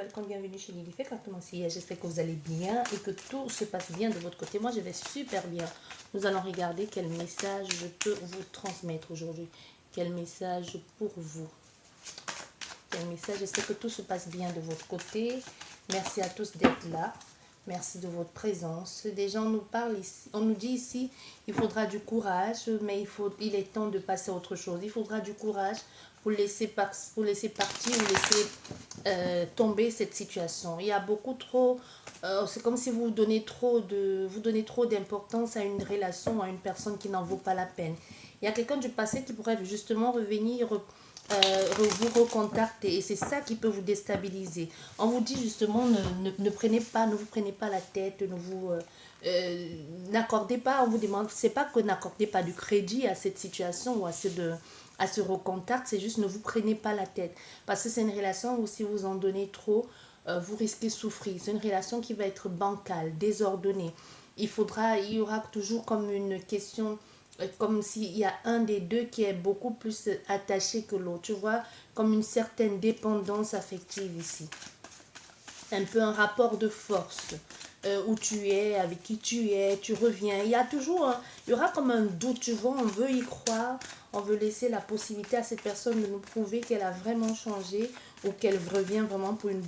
welcome, bienvenue chez Lily Fait. J'espère que vous allez bien et que tout se passe bien de votre côté. Moi, je vais super bien. Nous allons regarder quel message je peux vous transmettre aujourd'hui. Quel message pour vous. Quel message, j'espère que tout se passe bien de votre côté. Merci à tous d'être là. Merci de votre présence. Des gens nous parlent ici, on nous dit ici, il faudra du courage, mais il est temps de passer à autre chose. Il faudra du courage pour laisser partir ou laisser tomber cette situation. Il y a beaucoup trop, c'est comme si vous donnez trop d'importance à une relation, à une personne qui n'en vaut pas la peine. Il y a quelqu'un du passé qui pourrait justement revenir, vous recontacter, et c'est ça qui peut vous déstabiliser. On vous dit justement ne vous prenez pas la tête, n'accordez pas, on vous demande, c'est pas que n'accordez pas du crédit à cette situation ou à ce recontact, c'est juste ne vous prenez pas la tête, parce que c'est une relation où si vous en donnez trop, vous risquez de souffrir. C'est une relation qui va être bancale, désordonnée. Il y aura toujours comme une question, comme s'il y a un des deux qui est beaucoup plus attaché que l'autre, tu vois, comme une certaine dépendance affective ici. Un peu un rapport de force, où tu es, avec qui tu es, tu reviens. Il y aura comme un doute, tu vois, on veut y croire, on veut laisser la possibilité à cette personne de nous prouver qu'elle a vraiment changé ou qu'elle revient vraiment pour une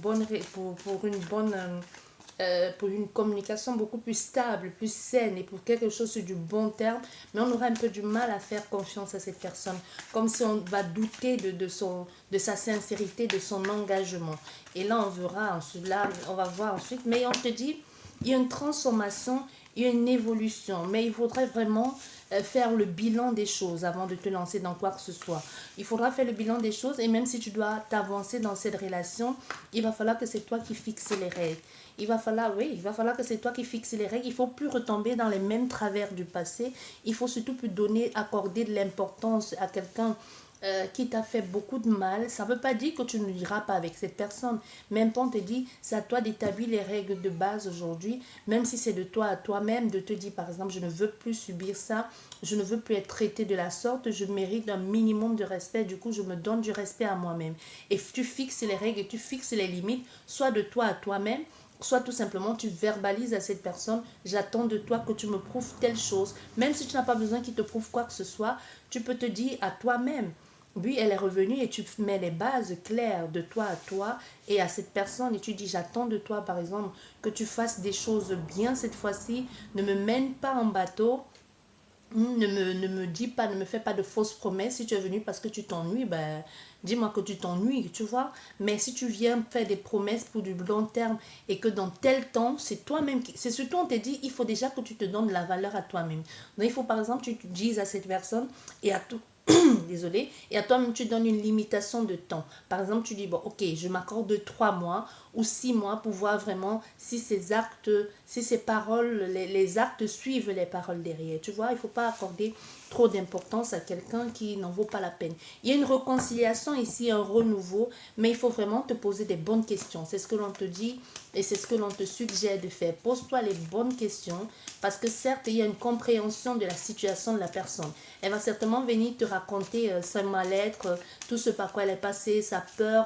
communication beaucoup plus stable, plus saine et pour quelque chose sur du bon terme, mais on aura un peu du mal à faire confiance à cette personne, comme si on va douter de sa sincérité, de son engagement. Et là, on va voir ensuite, mais on te dit, il y a une transformation, il y a une évolution, mais il faudrait vraiment faire le bilan des choses avant de te lancer dans quoi que ce soit. Il faudra faire le bilan des choses, et même si tu dois t'avancer dans cette relation, il va falloir que c'est toi qui fixes les règles. Il va falloir que c'est toi qui fixes les règles. Il ne faut plus retomber dans les mêmes travers du passé. Il faut surtout plus accorder de l'importance à quelqu'un qui t'a fait beaucoup de mal. Ça ne veut pas dire que tu n'iras pas avec cette personne. Même quand on te dit, c'est à toi d'établir les règles de base aujourd'hui, même si c'est de toi à toi-même, de te dire, par exemple, je ne veux plus subir ça, je ne veux plus être traité de la sorte, je mérite un minimum de respect, du coup, je me donne du respect à moi-même. Et tu fixes les règles et tu fixes les limites, soit de toi à toi-même, soit tout simplement tu verbalises à cette personne, j'attends de toi que tu me prouves telle chose. Même si tu n'as pas besoin qu'il te prouve quoi que ce soit, tu peux te dire à toi-même. Oui, elle est revenue et tu mets les bases claires de toi à toi et à cette personne et tu dis j'attends de toi par exemple que tu fasses des choses bien cette fois-ci, ne me mène pas en bateau. Ne me dis pas, ne me fais pas de fausses promesses. Si tu es venu parce que tu t'ennuies, ben, dis-moi que tu t'ennuies, tu vois. Mais si tu viens faire des promesses pour du long terme et que dans tel temps, c'est toi-même c'est surtout on te dit, il faut déjà que tu te donnes de la valeur à toi-même. Donc il faut par exemple, tu dises à cette personne et à tout, désolé, et à toi-même tu donnes une limitation de temps. Par exemple, tu dis, bon, ok, je m'accorde 3 mois ou 6 mois pour voir vraiment si ces paroles, les actes suivent les paroles derrière. Tu vois, il ne faut pas accorder trop d'importance à quelqu'un qui n'en vaut pas la peine. Il y a une réconciliation ici, un renouveau, mais il faut vraiment te poser des bonnes questions. C'est ce que l'on te dit et c'est ce que l'on te suggère de faire. Pose-toi les bonnes questions parce que certes, il y a une compréhension de la situation de la personne. Elle va certainement venir te raconter sa mal-être, tout ce par quoi elle est passée, sa peur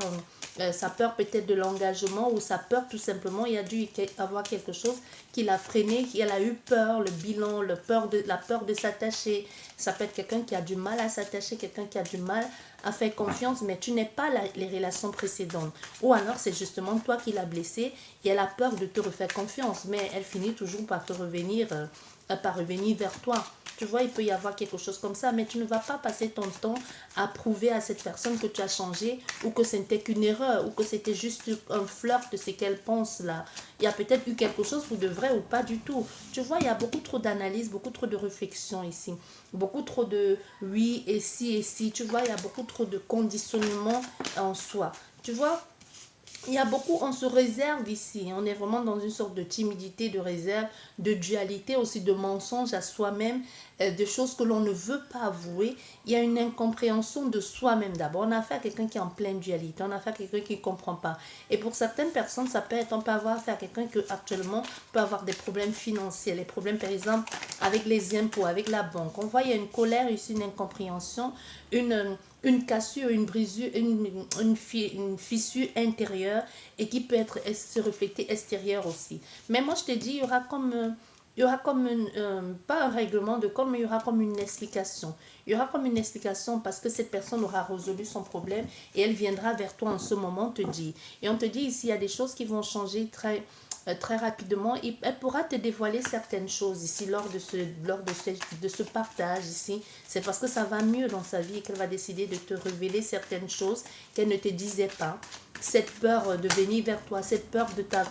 peut-être de l'engagement ou sa peur tout simplement. Il y a dû avoir quelque chose qui l'a freiné, qu'elle a eu peur, le bilan, la peur de s'attacher. Ça peut être quelqu'un qui a du mal à s'attacher, quelqu'un qui a du mal à faire confiance, mais tu n'es pas les relations précédentes. Ou alors c'est justement toi qui l'as blessée et elle a peur de te refaire confiance, mais elle finit toujours par revenir vers toi. Tu vois, il peut y avoir quelque chose comme ça, mais tu ne vas pas passer ton temps à prouver à cette personne que tu as changé ou que ce n'était qu'une erreur ou que c'était juste un flirt de ce qu'elle pense là. Il y a peut-être eu quelque chose pour de vrai ou pas du tout. Tu vois, il y a beaucoup trop d'analyse, beaucoup trop de réflexion ici. Beaucoup trop de oui et si. Tu vois, il y a beaucoup trop de conditionnement en soi. Tu vois, il y a beaucoup, on se réserve ici. On est vraiment dans une sorte de timidité, de réserve, de dualité, aussi de mensonge à soi-même, de choses que l'on ne veut pas avouer. Il y a une incompréhension de soi-même d'abord. On a affaire à quelqu'un qui est en pleine dualité. On a affaire à quelqu'un qui ne comprend pas. Et pour certaines personnes, ça peut être, on peut avoir affaire à quelqu'un qui actuellement peut avoir des problèmes financiers. Les problèmes, par exemple, avec les impôts, avec la banque. On voit, il y a une colère ici, une incompréhension, une cassure, une brisure, une fissure intérieure et qui peut être se refléter extérieur aussi. Mais moi, je te dis, il y aura comme pas un règlement de compte, mais il y aura comme une explication. Il y aura comme une explication parce que cette personne aura résolu son problème et elle viendra vers toi en ce moment te dire. Et on te dit ici, il y a des choses qui vont changer très rapidement. Elle pourra te dévoiler certaines choses ici de ce partage ici. C'est parce que ça va mieux dans sa vie et qu'elle va décider de te révéler certaines choses qu'elle ne te disait pas. Cette peur de venir vers toi, cette peur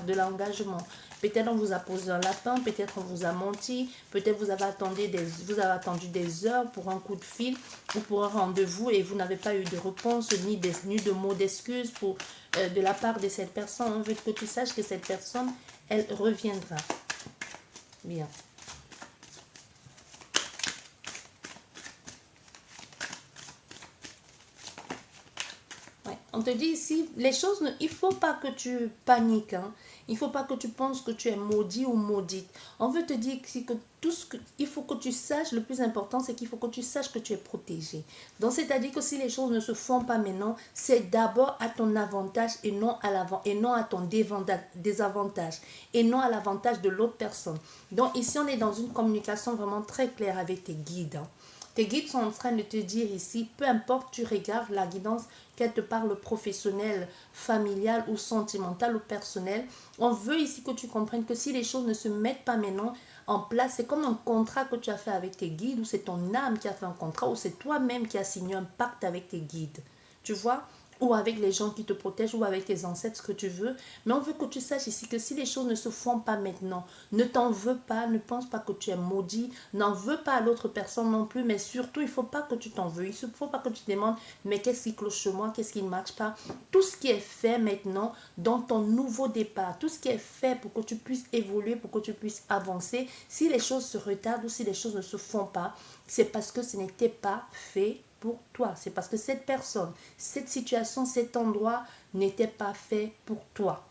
de l'engagement. Peut-être on vous a posé un lapin, peut-être on vous a menti, peut-être vous avez attendu des heures pour un coup de fil ou pour un rendez-vous et vous n'avez pas eu de réponse ni de mots d'excuse de la part de cette personne. On veut que tu saches que cette personne, elle reviendra. Bien. Ouais. On te dit ici, les choses, il ne faut pas que tu paniques. Hein. Il ne faut pas que tu penses que tu es maudit ou maudite. On veut te dire ici que il faut que tu saches, le plus important, c'est qu'il faut que tu saches que tu es protégé. Donc, c'est-à-dire que si les choses ne se font pas maintenant, c'est d'abord à ton avantage et non à ton désavantage et non à l'avantage de l'autre personne. Donc, ici, on est dans une communication vraiment très claire avec tes guides. Hein. Tes guides sont en train de te dire ici, peu importe, tu regardes la guidance, qu'elle te parle professionnelle, familiale ou sentimentale ou personnelle. On veut ici que tu comprennes que si les choses ne se mettent pas maintenant en place, c'est comme un contrat que tu as fait avec tes guides, ou c'est ton âme qui a fait un contrat, ou c'est toi-même qui as signé un pacte avec tes guides. Tu vois? Ou avec les gens qui te protègent, ou avec tes ancêtres, ce que tu veux. Mais on veut que tu saches ici que si les choses ne se font pas maintenant, ne t'en veux pas, ne pense pas que tu es maudit, n'en veux pas à l'autre personne non plus, mais surtout, il ne faut pas que tu t'en veux. Il ne faut pas que tu te demandes, mais qu'est-ce qui cloche chez moi, qu'est-ce qui ne marche pas. Tout ce qui est fait maintenant, dans ton nouveau départ, tout ce qui est fait pour que tu puisses évoluer, pour que tu puisses avancer, si les choses se retardent ou si les choses ne se font pas, c'est parce que ce n'était pas fait pour toi. C'est parce que cette personne, cette situation, cet endroit n'était pas fait pour toi.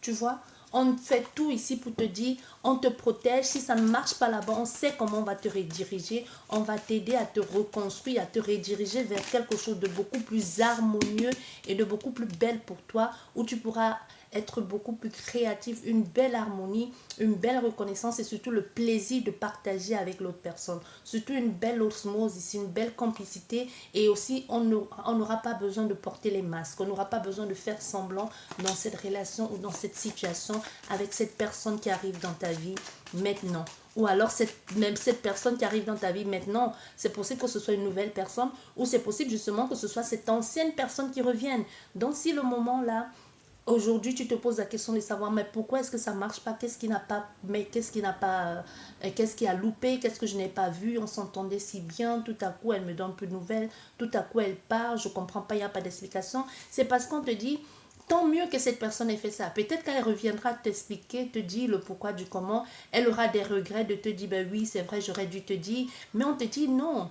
Tu vois, on fait tout ici pour te dire, on te protège. Si ça ne marche pas là-bas, on sait comment on va te rediriger. On va t'aider à te reconstruire, à te rediriger vers quelque chose de beaucoup plus harmonieux et de beaucoup plus belle pour toi, où tu pourras être beaucoup plus créatif, une belle harmonie, une belle reconnaissance et surtout le plaisir de partager avec l'autre personne. Surtout une belle osmose ici, une belle complicité et aussi on n'aura pas besoin de porter les masques, on n'aura pas besoin de faire semblant dans cette relation ou dans cette situation avec cette personne qui arrive dans ta vie maintenant. Ou alors même cette personne qui arrive dans ta vie maintenant, c'est possible que ce soit une nouvelle personne ou c'est possible justement que ce soit cette ancienne personne qui revienne. Donc si le moment là, aujourd'hui, tu te poses la question de savoir, mais pourquoi est-ce que ça ne marche pas? Qu'est-ce qui n'a pas, mais qu'est-ce qui n'a pas, qu'est-ce qui a loupé? Qu'est-ce que je n'ai pas vu? On s'entendait si bien, tout à coup, elle me donne plus de nouvelles, tout à coup, elle part, je ne comprends pas, il n'y a pas d'explication. C'est parce qu'on te dit, tant mieux que cette personne ait fait ça. Peut-être qu'elle reviendra t'expliquer, te dire le pourquoi du comment. Elle aura des regrets de te dire, ben oui, c'est vrai, j'aurais dû te dire. Mais on te dit, non.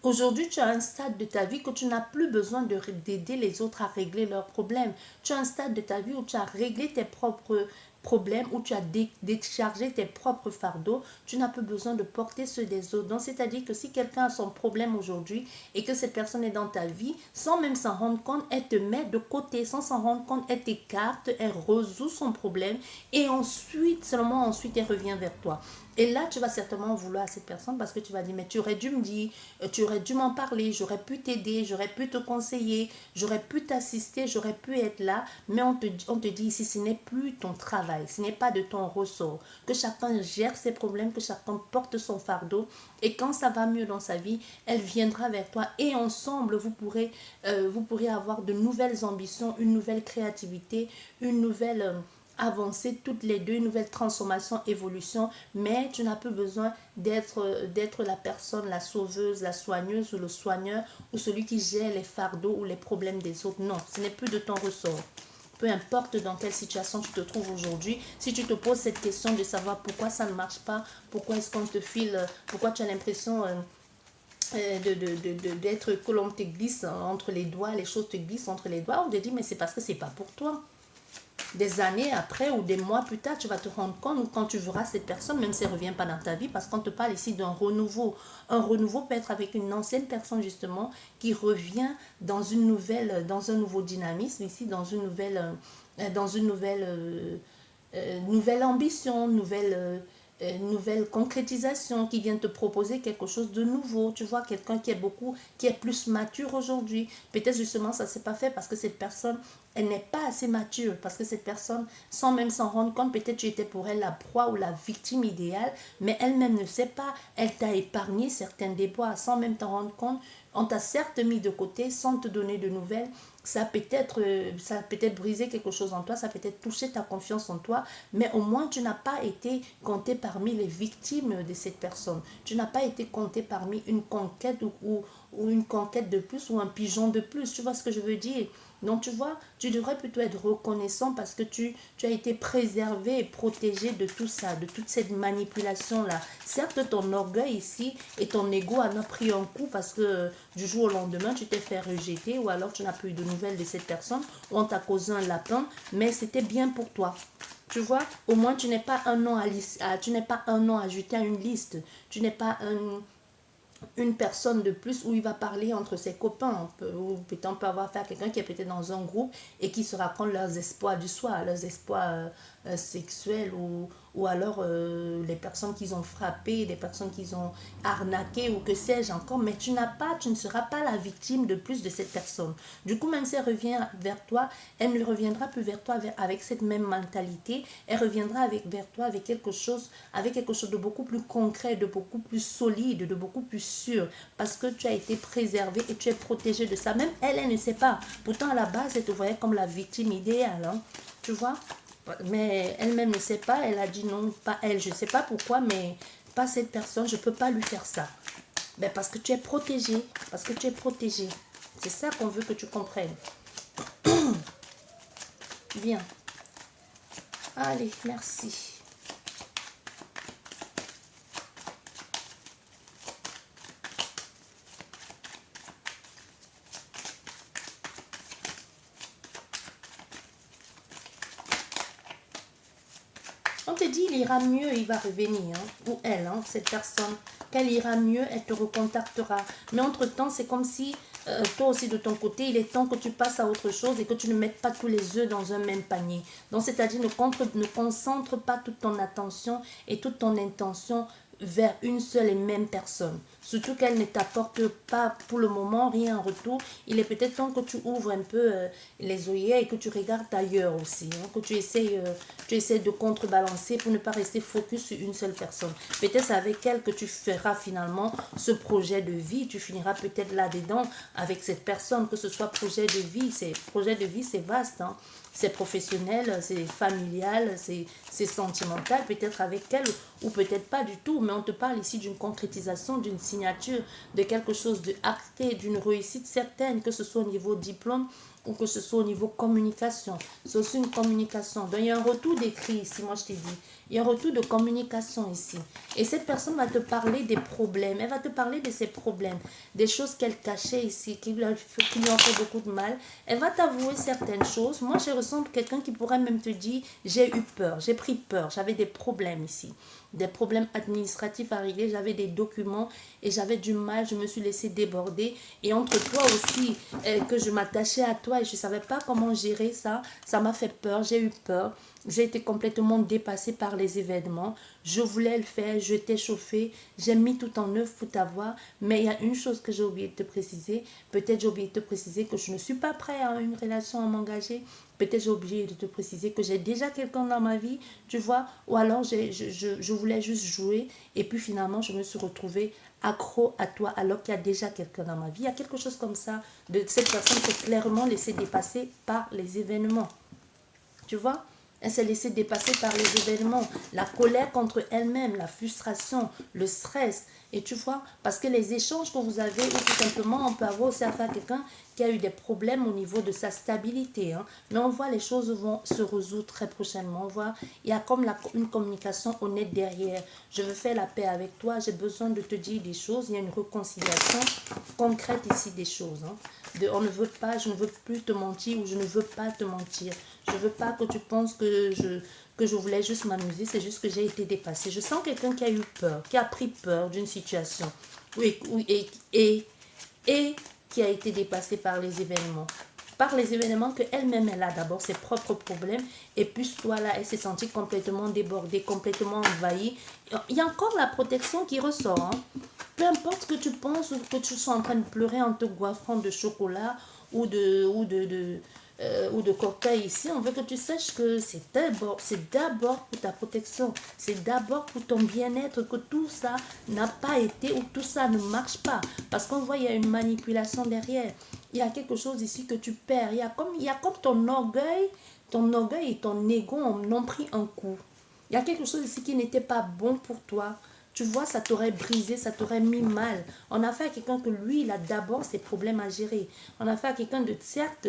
Aujourd'hui, tu as un stade de ta vie que tu n'as plus besoin d'aider les autres à régler leurs problèmes. Tu as un stade de ta vie où tu as réglé tes propres problèmes, où tu as déchargé tes propres fardeaux. Tu n'as plus besoin de porter ceux des autres. Donc, c'est-à-dire que si quelqu'un a son problème aujourd'hui et que cette personne est dans ta vie, sans même s'en rendre compte, elle te met de côté. Sans s'en rendre compte, elle t'écarte, elle résout son problème et ensuite, seulement ensuite, elle revient vers toi. Et là, tu vas certainement vouloir à cette personne parce que tu vas dire, mais tu aurais dû me dire, tu aurais dû m'en parler, j'aurais pu t'aider, j'aurais pu te conseiller, j'aurais pu t'assister, j'aurais pu être là. Mais on te dit ici, ce n'est plus ton travail, ce n'est pas de ton ressort. Que chacun gère ses problèmes, que chacun porte son fardeau. Et quand ça va mieux dans sa vie, elle viendra vers toi et ensemble, vous pourrez avoir de nouvelles ambitions, une nouvelle créativité, une nouvelle avancer toutes les deux, une nouvelle transformation, évolution, mais tu n'as plus besoin d'être la personne, la sauveuse, la soigneuse ou le soigneur ou celui qui gère les fardeaux ou les problèmes des autres. Non, ce n'est plus de ton ressort. Peu importe dans quelle situation tu te trouves aujourd'hui, si tu te poses cette question de savoir pourquoi ça ne marche pas, pourquoi est-ce qu'on te file, pourquoi tu as l'impression d'être que l'on te glisse entre les doigts, les choses te glissent entre les doigts, on te dit mais c'est parce que c'est pas pour toi. des années après ou des mois plus tard, tu vas te rendre compte, ou quand tu verras cette personne, même si elle ne revient pas dans ta vie, parce qu'on te parle ici d'un renouveau. Un renouveau peut être avec une ancienne personne justement qui revient dans une nouvelle, dans un nouveau dynamisme ici, dans une nouvelle ambition, nouvelle concrétisation, qui vient te proposer quelque chose de nouveau. Tu vois, quelqu'un qui est plus mature aujourd'hui. Peut-être justement ça ne s'est pas fait parce que cette personne, elle n'est pas assez mature. Parce que cette personne, sans même s'en rendre compte, peut-être tu étais pour elle la proie ou la victime idéale, mais elle-même ne sait pas. Elle t'a épargné certains déboires sans même t'en rendre compte. On t'a certes mis de côté sans te donner de nouvelles. Ça a peut-être brisé quelque chose en toi, ça a peut-être touché ta confiance en toi, mais au moins tu n'as pas été compté parmi les victimes de cette personne. Tu n'as pas été compté parmi une conquête ou une conquête de plus ou un pigeon de plus. Tu vois ce que je veux dire? Donc tu vois, tu devrais plutôt être reconnaissant parce que tu as été préservé et protégé de tout ça, de toute cette manipulation-là. Certes, ton orgueil ici et ton ego en a pris un coup parce que du jour au lendemain, tu t'es fait rejeter ou alors tu n'as plus eu de nouvelles de cette personne ou on t'a causé un lapin, mais c'était bien pour toi. Tu vois, au moins tu n'es pas un nom tu n'es pas un nom ajouté à une liste. Tu n'es pas une personne de plus où il va parler entre ses copains. Ou peut-être on peut avoir affaire à quelqu'un qui est peut-être dans un groupe et qui se raconte leurs espoirs du soir, leurs espoirs sexuels ou alors les personnes qu'ils ont frappées, les personnes qu'ils ont arnaquées ou que sais-je encore. Mais tu ne seras pas la victime de plus de cette personne. Du coup, même si elle revient vers toi, elle ne reviendra plus vers toi avec cette même mentalité. Elle reviendra vers toi avec quelque chose de beaucoup plus concret, de beaucoup plus solide, de beaucoup plus sûr, parce que tu as été préservé et tu es protégé de ça. Même elle ne sait pas. Pourtant, à la base, elle te voyait comme la victime idéale, hein, tu vois. Mais elle-même ne sait pas. Elle a dit non, pas elle. Je ne sais pas pourquoi, mais pas cette personne. Je ne peux pas lui faire ça. Ben parce que tu es protégé. Parce que tu es protégé. C'est ça qu'on veut que tu comprennes. Bien. Allez, merci. On te dit, il ira mieux, il va revenir, hein, ou elle, hein, cette personne, qu'elle ira mieux, elle te recontactera. Mais entre-temps, c'est comme si, toi aussi de ton côté, il est temps que tu passes à autre chose et que tu ne mettes pas tous les œufs dans un même panier. Donc, c'est-à-dire, ne concentre pas toute ton attention et toute ton intention vers une seule et même personne. Surtout qu'elle ne t'apporte pas pour le moment rien en retour. Il est peut-être temps que tu ouvres un peu les œillets et que tu regardes ailleurs aussi. Hein, que tu essaies de contrebalancer pour ne pas rester focus sur une seule personne. Peut-être c'est avec elle que tu feras finalement ce projet de vie. Tu finiras peut-être là-dedans avec cette personne, que ce soit projet de vie. Projet de vie, c'est vaste. Hein. C'est professionnel, c'est familial, c'est sentimental, peut-être avec elle ou peut-être pas du tout, mais on te parle ici d'une concrétisation, d'une signature, de quelque chose de acté, d'une réussite certaine, que ce soit au niveau diplôme ou que ce soit au niveau communication. C'est aussi une communication. Donc il y a un retour d'écrit ici, moi je t'ai dit. Il y a un retour de communication ici. Et cette personne va te parler des problèmes. Elle va te parler de ses problèmes. Des choses qu'elle cachait ici, qui lui ont fait beaucoup de mal. Elle va t'avouer certaines choses. Moi, je ressens quelqu'un qui pourrait même te dire, j'ai eu peur, j'ai pris peur, j'avais des problèmes ici. Des problèmes administratifs à régler, j'avais des documents et j'avais du mal, je me suis laissé déborder. Et entre toi aussi, que je m'attachais à toi et je ne savais pas comment gérer ça, ça m'a fait peur, j'ai eu peur. J'ai été complètement dépassée par les événements. Je voulais le faire, je t'ai chauffé, j'ai mis tout en œuvre pour t'avoir. Mais il y a une chose que j'ai oublié de te préciser. Peut-être j'ai oublié de te préciser que je ne suis pas prêt à une relation à m'engager. Peut-être j'ai oublié de te préciser que j'ai déjà quelqu'un dans ma vie, tu vois. Ou alors je voulais juste jouer et puis finalement je me suis retrouvée accro à toi alors qu'il y a déjà quelqu'un dans ma vie. Il y a quelque chose comme ça. De cette personne s'est clairement laissée dépasser par les événements. Tu vois? Elle s'est laissée dépasser par les événements, la colère contre elle-même, la frustration, le stress. Et tu vois, parce que les échanges que vous avez, ou tout simplement, on peut avoir aussi affaire à quelqu'un qui a eu des problèmes au niveau de sa stabilité. Hein. Mais on voit les choses vont se résoudre très prochainement. On voit, il y a comme une communication honnête derrière. Je veux faire la paix avec toi, j'ai besoin de te dire des choses. Il y a une réconciliation concrète ici des choses. Hein. On ne veut pas, je ne veux plus te mentir ou je ne veux pas te mentir. Je veux pas que tu penses que je voulais juste m'amuser, c'est juste que j'ai été dépassée. Je sens quelqu'un qui a eu peur, qui a pris peur d'une situation. Oui, oui, et qui a été dépassée par les événements. Par les événements qu'elle-même, elle a d'abord ses propres problèmes. Et puis toi, là, elle s'est sentie complètement débordée, complètement envahie. Il y a encore la protection qui ressort. Hein. Peu importe que tu penses ou que tu sois en train de pleurer en te goiffrant de chocolat ou de cocktail ici, on veut que tu saches que c'est d'abord pour ta protection, c'est d'abord pour ton bien-être que tout ça n'a pas été ou tout ça ne marche pas. Parce qu'on voit, il y a une manipulation derrière. Il y a quelque chose ici que tu perds. Il y a comme ton orgueil et ton ego ont pris un coup. Il y a quelque chose ici qui n'était pas bon pour toi. Tu vois, ça t'aurait brisé, ça t'aurait mis mal. On a fait à quelqu'un que lui, il a d'abord ses problèmes à gérer. On a fait à quelqu'un de certes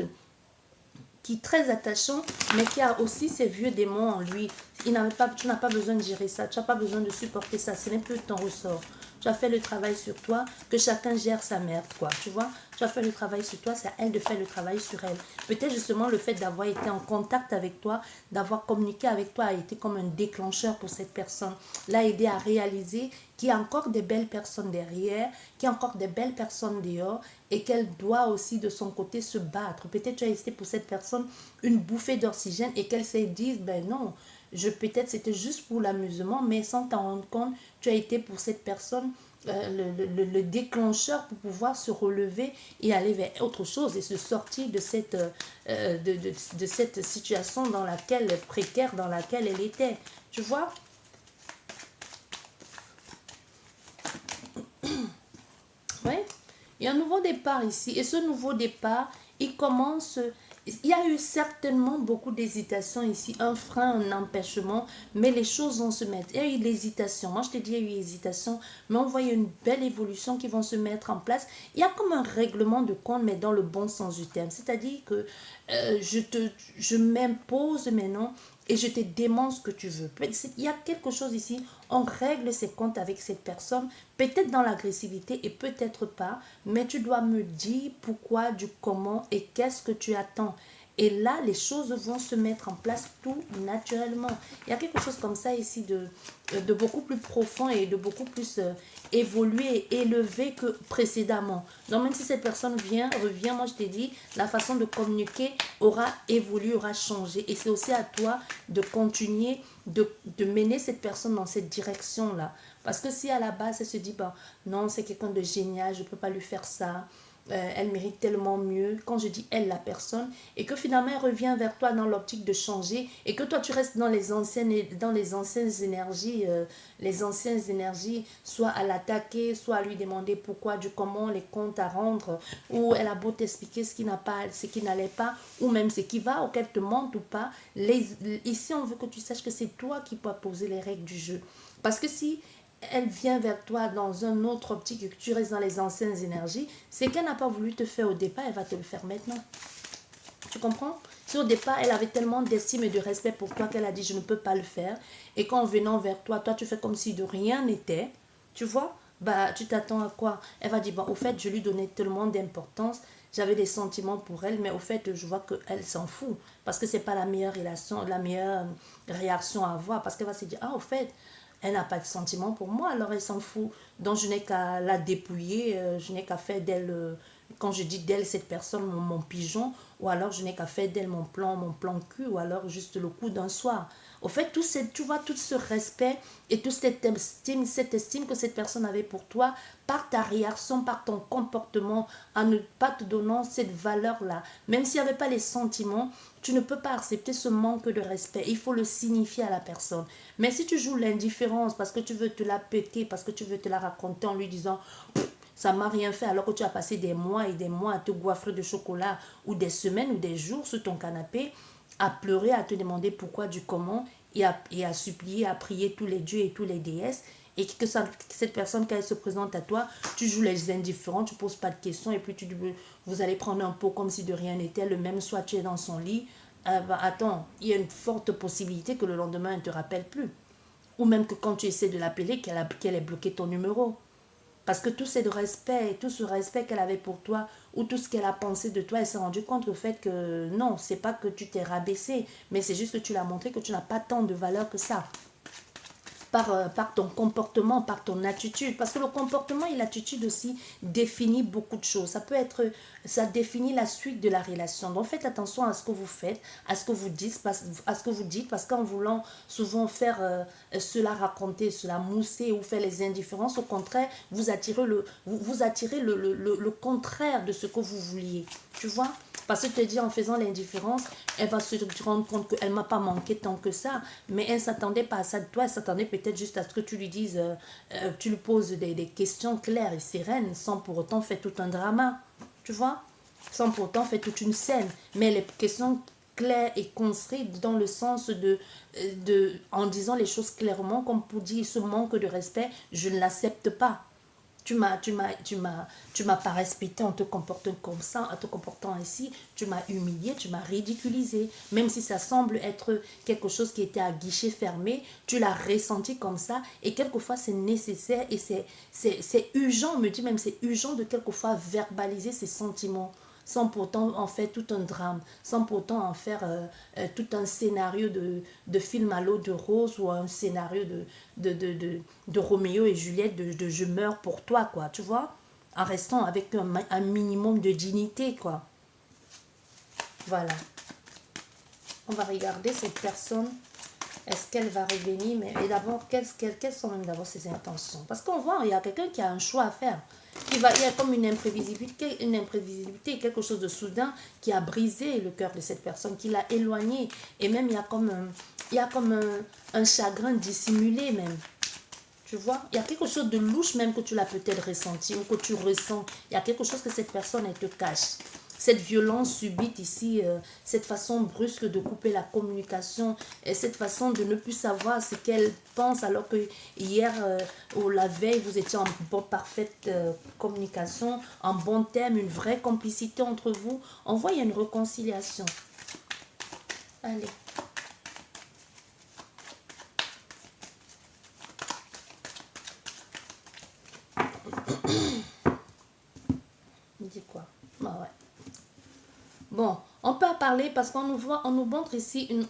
qui est très attachant, mais qui a aussi ses vieux démons en lui. Tu n'as pas besoin de gérer ça, tu n'as pas besoin de supporter ça, ce n'est plus ton ressort. Tu as fait le travail sur toi, que chacun gère sa merde, quoi. Tu vois, tu as fait le travail sur toi, c'est à elle de faire le travail sur elle. Peut-être justement le fait d'avoir été en contact avec toi, d'avoir communiqué avec toi a été comme un déclencheur pour cette personne. L'a aidé à réaliser qu'il y a encore des belles personnes derrière, qu'il y a encore des belles personnes dehors et qu'elle doit aussi de son côté se battre. Peut-être tu as été pour cette personne une bouffée d'oxygène et qu'elle s'est dit, ben non, peut-être c'était juste pour l'amusement, mais sans t'en rendre compte, tu as été pour cette personne le déclencheur pour pouvoir se relever et aller vers autre chose et se sortir de de cette situation dans laquelle, précaire dans laquelle elle était. Tu vois? Oui, il y a un nouveau départ ici. Et ce nouveau départ, il commence. Il y a eu certainement beaucoup d'hésitation ici, un frein, un empêchement, mais les choses vont se mettre. Il y a eu l'hésitation. Moi, je te dis, il y a eu hésitation, mais on voit une belle évolution qui vont se mettre en place. Il y a comme un règlement de compte, mais dans le bon sens du terme. C'est-à-dire que je m'impose maintenant et je te demande ce que tu veux. Il y a quelque chose ici, on règle ses comptes avec cette personne, peut-être dans l'agressivité et peut-être pas, mais tu dois me dire pourquoi, du comment et qu'est-ce que tu attends. Et là, les choses vont se mettre en place tout naturellement. Il y a quelque chose comme ça ici de beaucoup plus profond et de beaucoup plus évolué et élevé que précédemment. Donc même si cette personne revient, moi je t'ai dit, la façon de communiquer aura évolué, aura changé. Et c'est aussi à toi de continuer de mener cette personne dans cette direction-là. Parce que si à la base, elle se dit, bah, non, c'est quelqu'un de génial, je ne peux pas lui faire ça, elle mérite tellement mieux, quand je dis elle, la personne, et que finalement elle revient vers toi dans l'optique de changer, et que toi tu restes dans les anciennes énergies, soit à l'attaquer, soit à lui demander pourquoi, du comment, les comptes à rendre, ou elle a beau t'expliquer ce qui n'a pas, ce qui n'allait pas, ou même ce qui va, auquel te mente ou pas. Ici on veut que tu saches que c'est toi qui peux poser les règles du jeu. Parce que si elle vient vers toi dans un autre optique et que tu restes dans les anciennes énergies, c'est qu'elle n'a pas voulu te faire au départ, elle va te le faire maintenant. Tu comprends? Si au départ, elle avait tellement d'estime et de respect pour toi qu'elle a dit je ne peux pas le faire, et qu'en venant vers toi, toi tu fais comme si de rien n'était, tu vois? Bah, tu t'attends à quoi? Elle va dire, bon, au fait, je lui donnais tellement d'importance, j'avais des sentiments pour elle, mais au fait, je vois qu'elle s'en fout, parce que c'est pas la meilleure relation, la meilleure réaction à avoir, parce qu'elle va se dire, ah, au fait, elle n'a pas de sentiments pour moi, alors elle s'en fout. Donc je n'ai qu'à la dépouiller, je n'ai qu'à faire d'elle, quand je dis d'elle, cette personne, mon pigeon, ou alors je n'ai qu'à faire d'elle mon plan cul, ou alors juste le coup d'un soir. Au fait, tu vois, tout ce respect et toute cette estime que cette personne avait pour toi, par ta réaction, par ton comportement, en ne pas te donnant cette valeur-là. Même s'il n'y avait pas les sentiments, tu ne peux pas accepter ce manque de respect. Il faut le signifier à la personne. Mais si tu joues l'indifférence parce que tu veux te la péter, parce que tu veux te la raconter en lui disant ça m'a rien fait, alors que tu as passé des mois et des mois à te goiffrer de chocolat, ou des semaines ou des jours sur ton canapé, à pleurer, à te demander pourquoi, du comment, et à supplier, à prier tous les dieux et tous les déesses, et que cette personne, quand elle se présente à toi, tu joues les indifférents, tu ne poses pas de questions, et puis vous allez prendre un pot comme si de rien n'était, le même soir tu es dans son lit. Bah, attends, il y a une forte possibilité que le lendemain, elle ne te rappelle plus. Ou même que quand tu essaies de l'appeler, qu'elle ait bloqué ton numéro. Parce que tout c'est de respect, tout ce respect qu'elle avait pour toi, ou tout ce qu'elle a pensé de toi, elle s'est rendue compte au fait que non, c'est pas que tu t'es rabaissé, mais c'est juste que tu l'as montré que tu n'as pas tant de valeur que ça. Par ton comportement, par ton attitude. Parce que le comportement et l'attitude aussi définit beaucoup de choses. Ça peut être, ça définit la suite de la relation. Donc faites attention à ce que vous faites, à ce que vous dites, parce qu'en voulant souvent faire cela raconter, cela mousser ou faire les indifférences, au contraire, vous attirez le contraire de ce que vous vouliez. Tu vois? Parce que tu te dis, en faisant l'indifférence, elle va se rendre compte qu'elle ne m'a pas manqué tant que ça. Mais elle ne s'attendait pas à ça de toi. Elle s'attendait peut-être juste à ce que tu lui dises, tu lui poses des questions claires et sereines, sans pour autant faire tout un drama. Tu vois? Sans pour autant faire toute une scène. Mais les questions claires et construites dans le sens en disant les choses clairement, comme pour dire ce manque de respect, je ne l'accepte pas. Tu m'as pas respecté en te comportant comme ça, en te comportant ainsi. Tu m'as humilié, tu m'as ridiculisé. Même si ça semble être quelque chose qui était à guichet fermé, tu l'as ressenti comme ça. Et quelquefois, c'est nécessaire et c'est urgent, on me dit même, c'est urgent de quelquefois verbaliser ses sentiments sans pourtant en faire tout un drame, sans pourtant en faire tout un scénario de film à l'eau de rose ou un scénario de Roméo et Juliette, de je meurs pour toi, quoi, tu vois, en restant avec un minimum de dignité, quoi. Voilà. On va regarder cette personne. Est-ce qu'elle va revenir? Mais et d'abord, quelles sont même d'abord ses intentions? Parce qu'on voit, il y a quelqu'un qui a un choix à faire. Il y a comme une imprévisibilité, quelque chose de soudain qui a brisé le cœur de cette personne, qui l'a éloigné. Et même, il y a comme un chagrin dissimulé même. Tu vois, il y a quelque chose de louche même que tu l'as peut-être ressenti ou que tu ressens. Il y a quelque chose que cette personne, elle te cache. Cette violence subite ici, cette façon brusque de couper la communication, et cette façon de ne plus savoir ce qu'elle pense alors que hier ou la veille, vous étiez en parfaite communication, en bon terme, une vraie complicité entre vous. On voit, il y a une réconciliation. Allez. Dis quoi? Ah ouais. Bon, on peut en parler parce qu'on nous voit, on nous montre ici une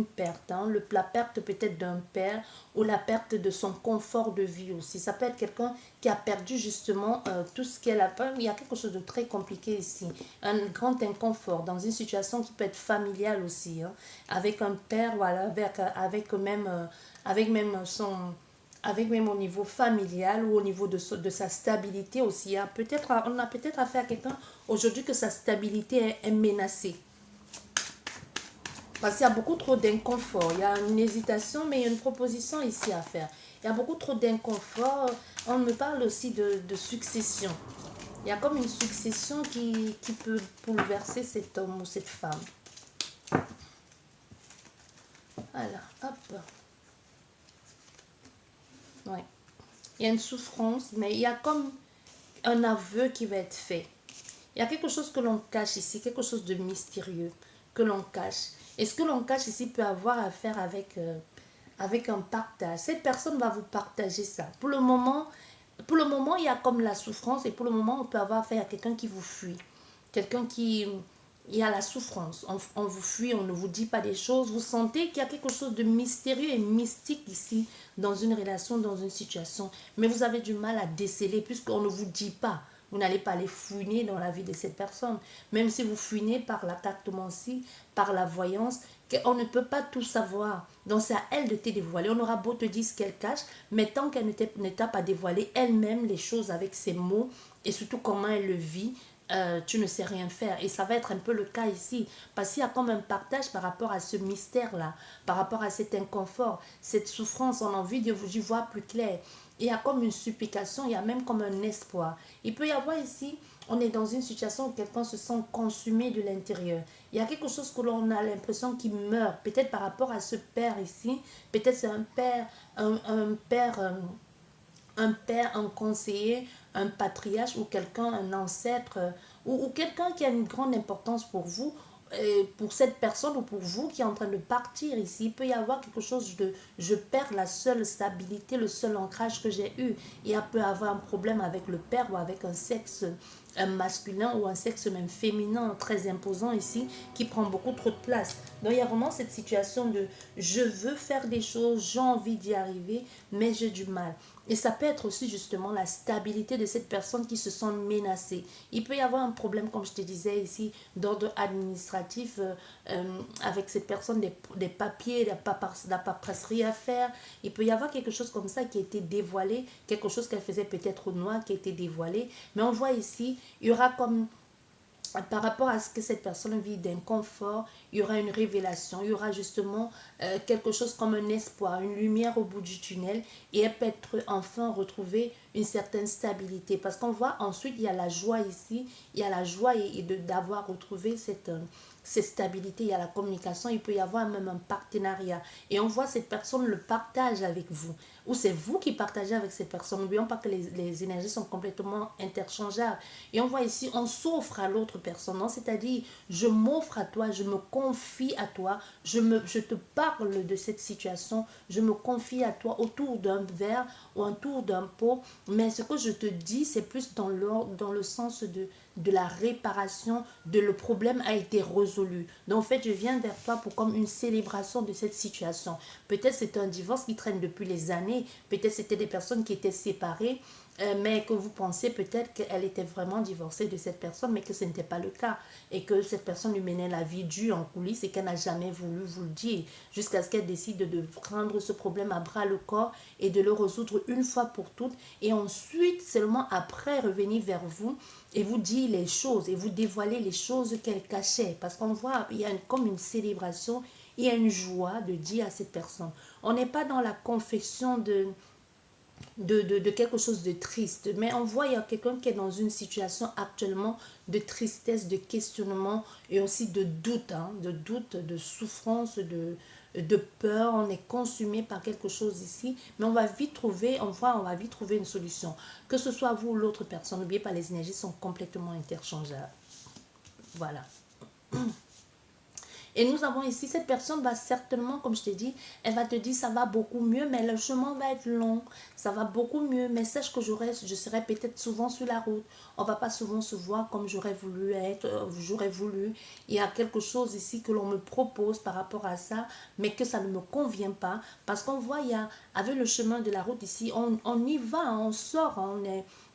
perte, hein, la perte peut-être d'un père ou la perte de son confort de vie aussi. Ça peut être quelqu'un qui a perdu justement tout ce qu'elle a peur. Il y a quelque chose de très compliqué ici, un grand inconfort dans une situation qui peut être familiale aussi, hein, avec un père, voilà, avec même au niveau familial ou au niveau de sa stabilité aussi. On a peut-être affaire à quelqu'un aujourd'hui que sa stabilité est menacée. Parce qu'il y a beaucoup trop d'inconfort. Il y a une hésitation, mais il y a une proposition ici à faire. Il y a beaucoup trop d'inconfort. On me parle aussi de succession. Il y a comme une succession qui peut bouleverser cet homme ou cette femme. Voilà, hop. Ouais. Il y a une souffrance, mais il y a comme un aveu qui va être fait. Il y a quelque chose que l'on cache ici, quelque chose de mystérieux que l'on cache. Et ce que l'on cache ici peut avoir à faire avec un partage. Cette personne va vous partager ça. Pour le moment, il y a comme la souffrance et pour le moment, on peut avoir affaire à quelqu'un qui vous fuit. Quelqu'un qui... Il y a la souffrance. On vous fuit, on ne vous dit pas des choses. Vous sentez qu'il y a quelque chose de mystérieux et mystique ici dans une relation, dans une situation. Mais vous avez du mal à déceler puisqu'on ne vous dit pas. Vous n'allez pas aller fouiner dans la vie de cette personne. Même si vous fouinez par la cartomancie, par la voyance, on ne peut pas tout savoir. Donc c'est à elle de te dévoiler. On aura beau te dire ce qu'elle cache, mais tant qu'elle ne t'a pas dévoilé elle-même les choses avec ses mots et surtout comment elle le vit, tu ne sais rien faire. Et ça va être un peu le cas ici. Parce qu'il y a comme un partage par rapport à ce mystère-là, par rapport à cet inconfort, cette souffrance. On a envie de vous y voir plus clair. Il y a comme une supplication, il y a même comme un espoir. Il peut y avoir ici, on est dans une situation où quelqu'un se sent consumé de l'intérieur. Il y a quelque chose que l'on a l'impression qu'il meurt. Peut-être par rapport à ce père ici. Peut-être c'est un père, un conseiller, un patriarche ou quelqu'un, un ancêtre ou quelqu'un qui a une grande importance pour vous. pour cette personne ou pour vous qui est en train de partir ici, il peut y avoir quelque chose de je perds la seule stabilité, le seul ancrage que j'ai eu. Il peut y avoir un problème avec le père ou avec un sexe masculin ou un sexe même féminin très imposant ici qui prend beaucoup trop de place. Donc il y a vraiment cette situation de je veux faire des choses, j'ai envie d'y arriver, mais j'ai du mal. Et ça peut être aussi justement la stabilité de cette personne qui se sent menacée. Il peut y avoir un problème, comme je te disais ici, d'ordre administratif avec cette personne, des papiers, de la paperasserie à faire. Il peut y avoir quelque chose comme ça qui a été dévoilé, quelque chose qu'elle faisait peut-être au noir qui a été dévoilé. Mais on voit ici, il y aura comme par rapport à ce que cette personne vit d'inconfort, il y aura une révélation, il y aura justement quelque chose comme un espoir, une lumière au bout du tunnel et elle peut être enfin retrouver une certaine stabilité. Parce qu'on voit ensuite, il y a la joie ici, il y a la joie d'avoir retrouvé cette stabilité, il y a la communication, il peut y avoir même un partenariat. Et on voit cette personne le partage avec vous. Ou c'est vous qui partagez avec cette personne. N'oublions pas que les énergies sont complètement interchangeables. Et on voit ici, on s'offre à l'autre personne. C'est-à-dire, je m'offre à toi, je me confie à toi, je te parle de cette situation, je me confie à toi autour d'un verre ou autour d'un pot. Mais ce que je te dis, c'est plus dans le sens de la réparation, de le problème a été résolu. Donc en fait, je viens vers toi pour comme une célébration de cette situation. Peut-être c'est un divorce qui traîne depuis les années, peut-être c'était des personnes qui étaient séparées, mais que vous pensez peut-être qu'elle était vraiment divorcée de cette personne, mais que ce n'était pas le cas. Et que cette personne lui menait la vie dure en coulisses et qu'elle n'a jamais voulu vous le dire, jusqu'à ce qu'elle décide de prendre ce problème à bras le corps et de le résoudre une fois pour toutes. Et ensuite, seulement après, revenir vers vous et vous dire les choses et vous dévoiler les choses qu'elle cachait. Parce qu'on voit, il y a comme une célébration, il y a une joie de dire à cette personne. On n'est pas dans la confession de quelque chose de triste, mais on voit il y a quelqu'un qui est dans une situation actuellement de tristesse, de questionnement et aussi de doute, de souffrance, de peur. On est consumé par quelque chose ici, mais on va vite trouver, on va vite trouver une solution. Que ce soit vous ou l'autre personne, n'oubliez pas, les énergies sont complètement interchangeables. Voilà. Et nous avons ici, cette personne va certainement, comme je t'ai dit, elle va te dire ça va beaucoup mieux, mais le chemin va être long, ça va beaucoup mieux, mais sache que je serai peut-être souvent sur la route, on va pas souvent se voir comme j'aurais voulu être, j'aurais voulu. Il y a quelque chose ici que l'on me propose par rapport à ça, mais que ça ne me convient pas, parce qu'on voit, avec le chemin de la route ici, on y va, on sort,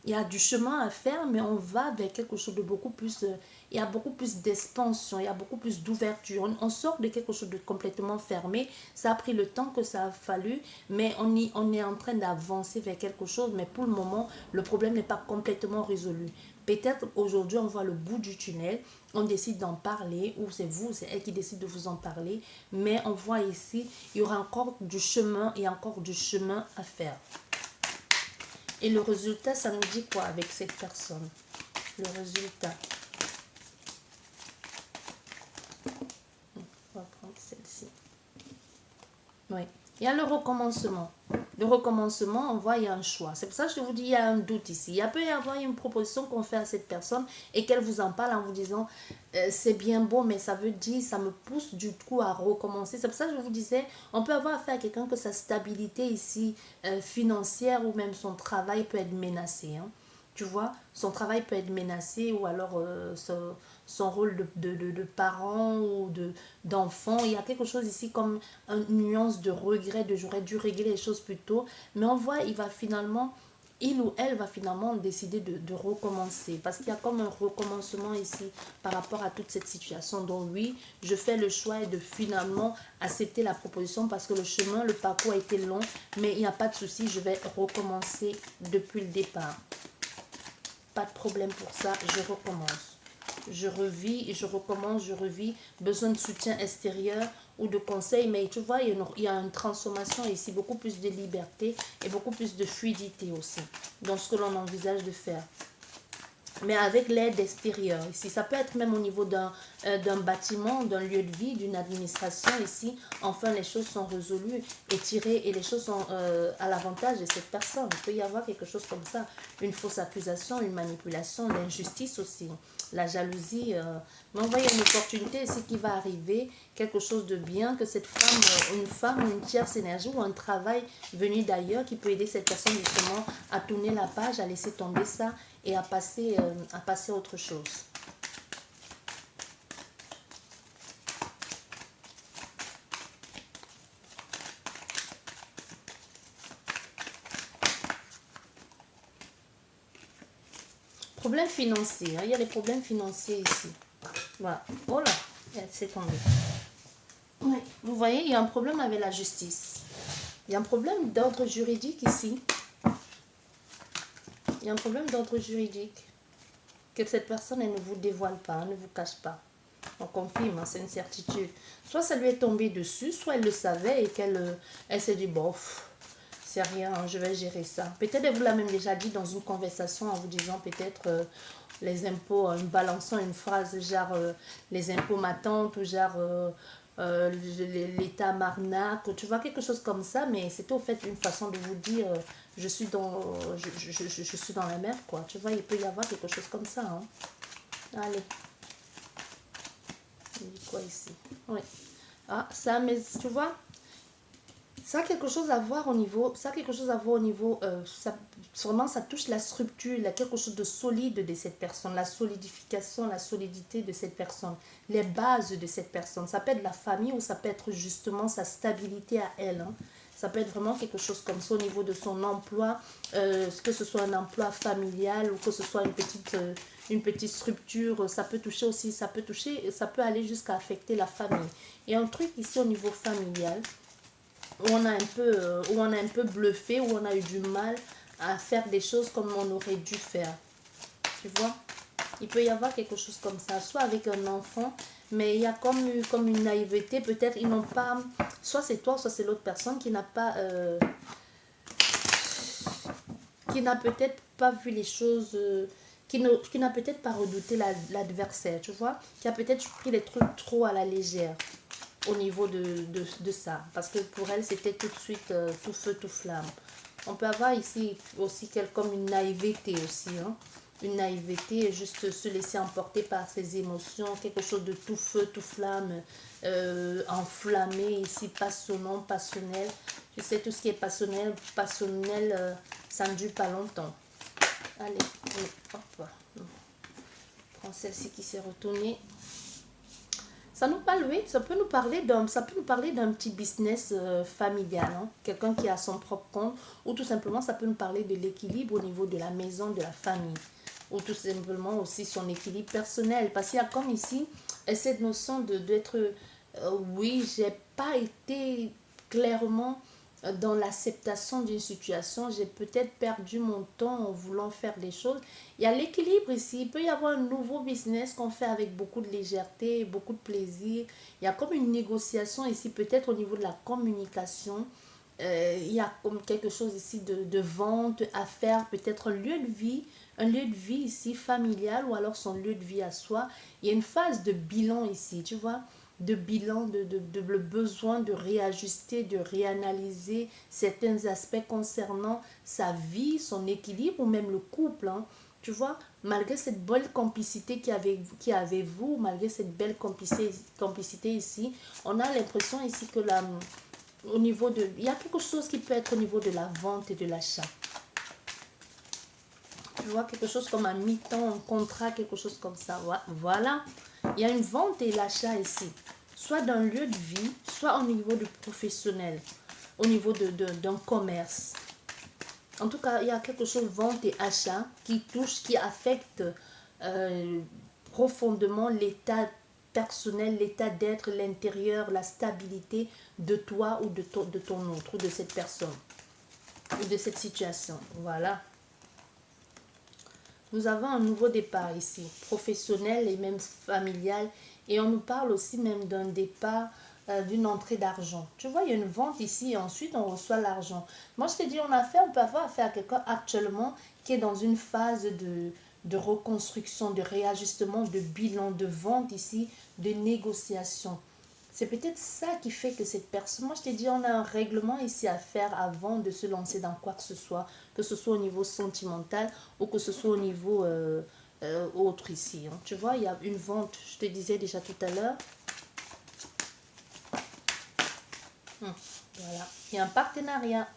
il y a du chemin à faire, mais on va vers quelque chose de beaucoup plus, il y a beaucoup plus d'expansion, il y a beaucoup plus d'ouverture. On sort de quelque chose de complètement fermé. Ça a pris le temps que ça a fallu, mais on est en train d'avancer vers quelque chose, mais pour le moment, le problème n'est pas complètement résolu. Peut-être aujourd'hui, on voit le bout du tunnel, on décide d'en parler, ou c'est vous, c'est elle qui décide de vous en parler, mais on voit ici, il y aura encore du chemin et encore du chemin à faire. Et le résultat, ça nous dit quoi avec cette personne? Le résultat. On va prendre celle-ci. Oui. Il y a le recommencement. Le recommencement, on voit, il y a un choix. C'est pour ça que je vous dis, il y a un doute ici. Il peut y avoir une proposition qu'on fait à cette personne et qu'elle vous en parle en vous disant, c'est bien beau, mais ça veut dire, ça me pousse du coup à recommencer. C'est pour ça que je vous disais, on peut avoir affaire à quelqu'un que sa stabilité ici, financière ou même son travail peut être menacé. Tu vois, son travail peut être menacé ou alors son rôle de parent ou d'enfant. Il y a quelque chose ici comme une nuance de regret, de j'aurais dû régler les choses plus tôt. Mais on voit, il ou elle va finalement décider de recommencer. Parce qu'il y a comme un recommencement ici par rapport à toute cette situation. Donc oui, je fais le choix de finalement accepter la proposition parce que le chemin, le parcours a été long. Mais il n'y a pas de souci, je vais recommencer depuis le départ. Pas de problème pour ça, je recommence. Je revis et je recommence, je revis. Besoin de soutien extérieur ou de conseils, mais tu vois, il y a une transformation ici, beaucoup plus de liberté et beaucoup plus de fluidité aussi dans ce que l'on envisage de faire. mais avec l'aide extérieure. Ici, ça peut être même au niveau d'un bâtiment, d'un lieu de vie, d'une administration. Ici, enfin, les choses sont résolues et tirées et les choses sont à l'avantage de cette personne. Il peut y avoir quelque chose comme ça. Une fausse accusation, une manipulation, l'injustice aussi, la jalousie. Mais on voit, il y a une opportunité ici qui va arriver, quelque chose de bien, que cette femme, une femme, une tierce énergie ou un travail venu d'ailleurs qui peut aider cette personne justement à tourner la page, à laisser tomber ça et à passer à autre chose. Problème financier, hein. Il y a des problèmes financiers ici. Voilà. Oh là, c'est tombé. Oui. Vous voyez, il y a un problème avec la justice. Il y a un problème d'ordre juridique ici. Il y a un problème d'ordre juridique. Que cette personne, elle ne vous dévoile pas, elle ne vous cache pas. On confirme, hein, c'est une certitude. Soit ça lui est tombé dessus, soit elle le savait et qu'elle elle s'est dit, bof, c'est rien, hein, je vais gérer ça. Peut-être elle vous l'a même déjà dit dans une conversation en vous disant peut-être les impôts, en balançant une phrase genre les impôts m'attendent ou genre l'État m'arnaque, tu vois, quelque chose comme ça, mais c'était au fait une façon de vous dire je suis je suis dans la mer, quoi. Tu vois, il peut y avoir quelque chose comme ça. Hein. Allez. Il dit quoi ici? Oui. Ah, ça, mais tu vois, ça a quelque chose à voir au niveau, ça a quelque chose à voir au niveau, ça, vraiment ça touche la structure, il y a quelque chose de solide de cette personne, la solidification, la solidité de cette personne, les bases de cette personne. Ça peut être la famille ou ça peut être justement sa stabilité à elle. Hein. Ça peut être vraiment quelque chose comme ça au niveau de son emploi, que ce soit un emploi familial ou que ce soit une petite structure. Ça peut toucher aussi, ça peut aller jusqu'à affecter la famille. Et un truc ici au niveau familial, où on a un peu bluffé, où on a eu du mal à faire des choses comme on aurait dû faire. Tu vois? Il peut y avoir quelque chose comme ça, soit avec un enfant, mais il y a comme une naïveté, peut-être ils n'ont pas, soit c'est toi, soit c'est l'autre personne qui n'a pas, qui n'a peut-être pas vu les choses, qui n'a peut-être pas redouté l'adversaire, tu vois, qui a peut-être pris les trucs trop à la légère au niveau de ça. Parce que pour elle, c'était tout de suite tout feu, tout flamme. On peut avoir ici aussi comme une naïveté aussi. Hein. Une naïveté, juste se laisser emporter par ses émotions, quelque chose de tout feu, tout flamme, enflammé ici, passionnant, passionnel. Tu sais, tout ce qui est passionnel, ça ne dure pas longtemps. Allez, hop. Prends celle-ci qui s'est retournée. Ça nous parle, oui, ça peut nous parler d'un petit business familial, hein. Quelqu'un qui a son propre compte, ou tout simplement ça peut nous parler de l'équilibre au niveau de la maison, de la famille, ou tout simplement aussi son équilibre personnel, parce qu'il y a comme ici cette notion d'être, oui, j'ai pas été clairement dans l'acceptation d'une situation, j'ai peut-être perdu mon temps en voulant faire des choses. Il y a l'équilibre ici. Il peut y avoir un nouveau business qu'on fait avec beaucoup de légèreté, beaucoup de plaisir. Il y a comme une négociation ici, peut-être au niveau de la communication. Il y a comme quelque chose ici de vente à faire, peut-être un lieu de vie ici familial ou alors son lieu de vie à soi. Il y a une phase de bilan ici, tu vois, de bilan, le besoin de réajuster, de réanalyser certains aspects concernant sa vie, son équilibre ou même le couple. Hein. Tu vois, malgré cette belle complicité qu'il y avait vous, malgré cette belle complicité ici, on a l'impression ici que au niveau de, il y a quelque chose qui peut être au niveau de la vente et de l'achat. Tu vois, quelque chose comme un mi-temps, un contrat, quelque chose comme ça. Voilà. Il y a une vente et l'achat ici. Soit d'un lieu de vie, soit au niveau du professionnel, au niveau d'un commerce. En tout cas, il y a quelque chose, vente et achat, qui touche, qui affecte profondément l'état personnel, l'état d'être, l'intérieur, la stabilité de toi ou de ton autre, ou de cette personne, ou de cette situation. Voilà. Nous avons un nouveau départ ici, professionnel et même familial. Et on nous parle aussi même d'un départ, d'une entrée d'argent. Tu vois, il y a une vente ici et ensuite on reçoit l'argent. Moi, je te dis, on peut avoir affaire à quelqu'un actuellement qui est dans une phase de reconstruction, de réajustement, de bilan, de vente ici, de négociation. C'est peut-être ça qui fait que cette personne, moi je t'ai dit, on a un règlement ici à faire avant de se lancer dans quoi que ce soit au niveau sentimental ou que ce soit au niveau autre ici. Hein. Tu vois, il y a une vente, je te disais déjà tout à l'heure. Voilà, il y a un partenariat,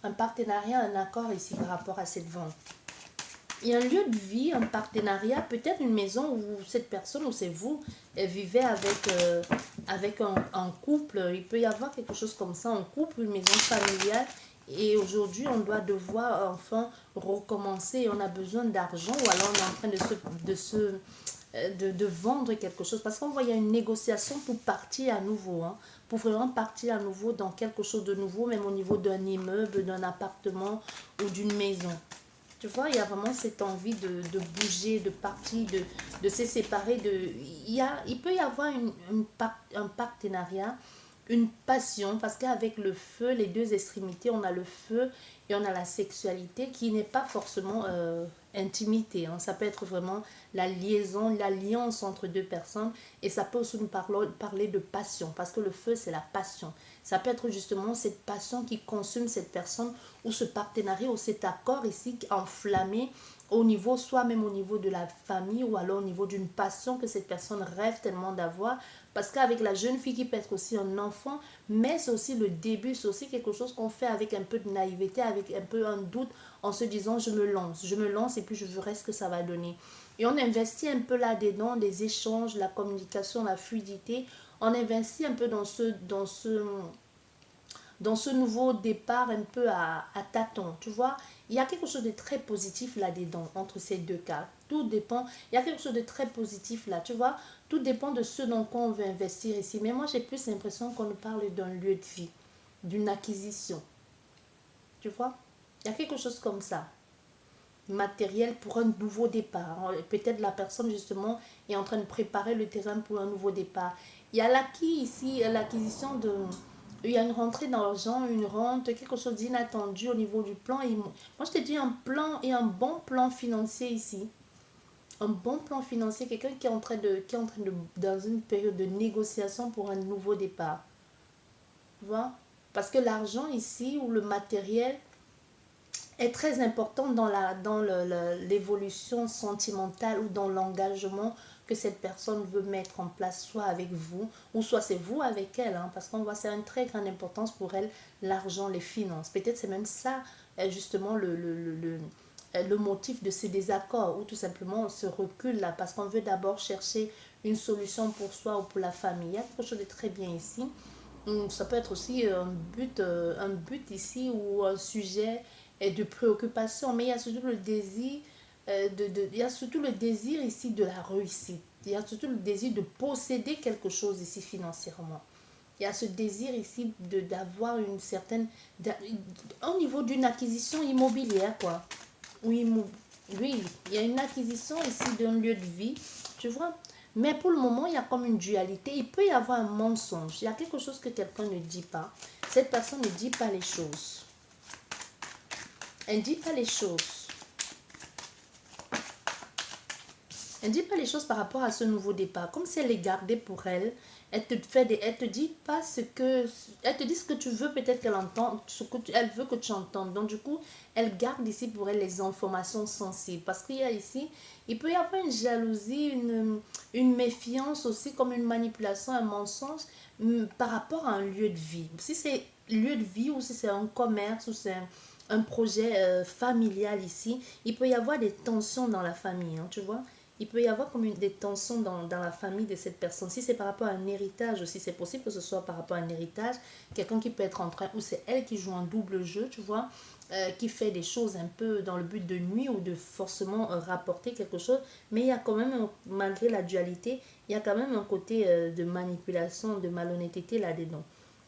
un accord ici par rapport à cette vente. Il y a un lieu de vie, un partenariat, peut-être une maison où cette personne, ou c'est vous, vivez avec un couple. Il peut y avoir quelque chose comme ça, un couple, une maison familiale. Et aujourd'hui, on doit devoir enfin recommencer. On a besoin d'argent ou alors on est en train de vendre quelque chose. Parce qu'on voit, il y a une négociation pour partir à nouveau. Hein, pour vraiment partir à nouveau dans quelque chose de nouveau, même au niveau d'un immeuble, d'un appartement ou d'une maison. Tu vois, il y a vraiment cette envie de bouger, de partir, de se séparer. Il peut y avoir un partenariat, une passion, parce qu'avec le feu, les deux extrémités, on a le feu et on a la sexualité qui n'est pas forcément intimité. Hein. Ça peut être vraiment la liaison, l'alliance entre deux personnes et ça peut aussi nous parler de passion parce que le feu, c'est la passion. Ça peut être justement cette passion qui consume cette personne ou ce partenariat ou cet accord ici enflammé au niveau, soit même au niveau de la famille ou alors au niveau d'une passion que cette personne rêve tellement d'avoir. Parce qu'avec la jeune fille qui peut être aussi un enfant, mais c'est aussi le début, c'est aussi quelque chose qu'on fait avec un peu de naïveté, avec un peu un doute, en se disant je me lance et puis je verrai ce que ça va donner. Et on investit un peu là-dedans, les échanges, la communication, la fluidité. On investit un peu dans ce nouveau départ un peu à tâtons, tu vois. Il y a quelque chose de très positif là-dedans, entre ces deux cas. Tout dépend, il y a quelque chose de très positif là, tu vois. Tout dépend de ce dans quoi on veut investir ici. Mais moi, j'ai plus l'impression qu'on nous parle d'un lieu de vie, d'une acquisition. Tu vois, il y a quelque chose comme ça. Matériel pour un nouveau départ. Peut-être la personne, justement, est en train de préparer le terrain pour un nouveau départ. Il y a l'acquis ici, l'acquisition de... Il y a une rentrée d'argent, une rente, quelque chose d'inattendu au niveau du plan. Et moi, je te dis un plan et un bon plan financier ici. Un bon plan financier, quelqu'un qui est en train de, dans une période de négociation pour un nouveau départ. Tu vois? Parce que l'argent ici, ou le matériel, est très important dans l'évolution sentimentale ou dans l'engagement que cette personne veut mettre en place, soit avec vous, ou soit c'est vous avec elle, hein, parce qu'on voit c'est une très grande importance pour elle, l'argent, les finances. Peut-être c'est même ça, justement, le motif de ces désaccords, ou tout simplement on se recule là, parce qu'on veut d'abord chercher une solution pour soi ou pour la famille. Il y a quelque chose de très bien ici. Ça peut être aussi un but ici ou un sujet de préoccupation, mais il y a surtout le désir, il y a surtout le désir ici de la réussite. Il y a surtout le désir de posséder quelque chose ici financièrement. Il y a ce désir ici d'avoir une certaine, au niveau d'une acquisition immobilière, quoi. Oui, oui, il y a une acquisition ici d'un lieu de vie, tu vois. Mais pour le moment, il y a comme une dualité. Il peut y avoir un mensonge. Il y a quelque chose que quelqu'un ne dit pas. Cette personne ne dit pas les choses. Elle ne dit pas les choses. Elle ne dit pas les choses par rapport à ce nouveau départ. Comme si elle les gardait pour elle. Elle te dit pas ce que, elle te dit ce que tu veux peut-être qu'elle entende, elle veut que tu entendes. Donc du coup, elle garde ici pour elle les informations sensibles. Parce qu'il y a ici, il peut y avoir une jalousie, une méfiance aussi, comme une manipulation, un mensonge par rapport à un lieu de vie. Si c'est lieu de vie ou si c'est un commerce ou c'est un projet familial ici, il peut y avoir des tensions dans la famille, hein, tu vois. Il peut y avoir comme des tensions dans la famille de cette personne. Si c'est par rapport à un héritage aussi, c'est possible que ce soit par rapport à un héritage. Quelqu'un qui peut être en train, ou c'est elle qui joue un double jeu, tu vois, qui fait des choses un peu dans le but de nuire ou de forcément rapporter quelque chose. Mais il y a quand même, malgré la dualité, il y a quand même un côté de manipulation, de malhonnêteté là-dedans.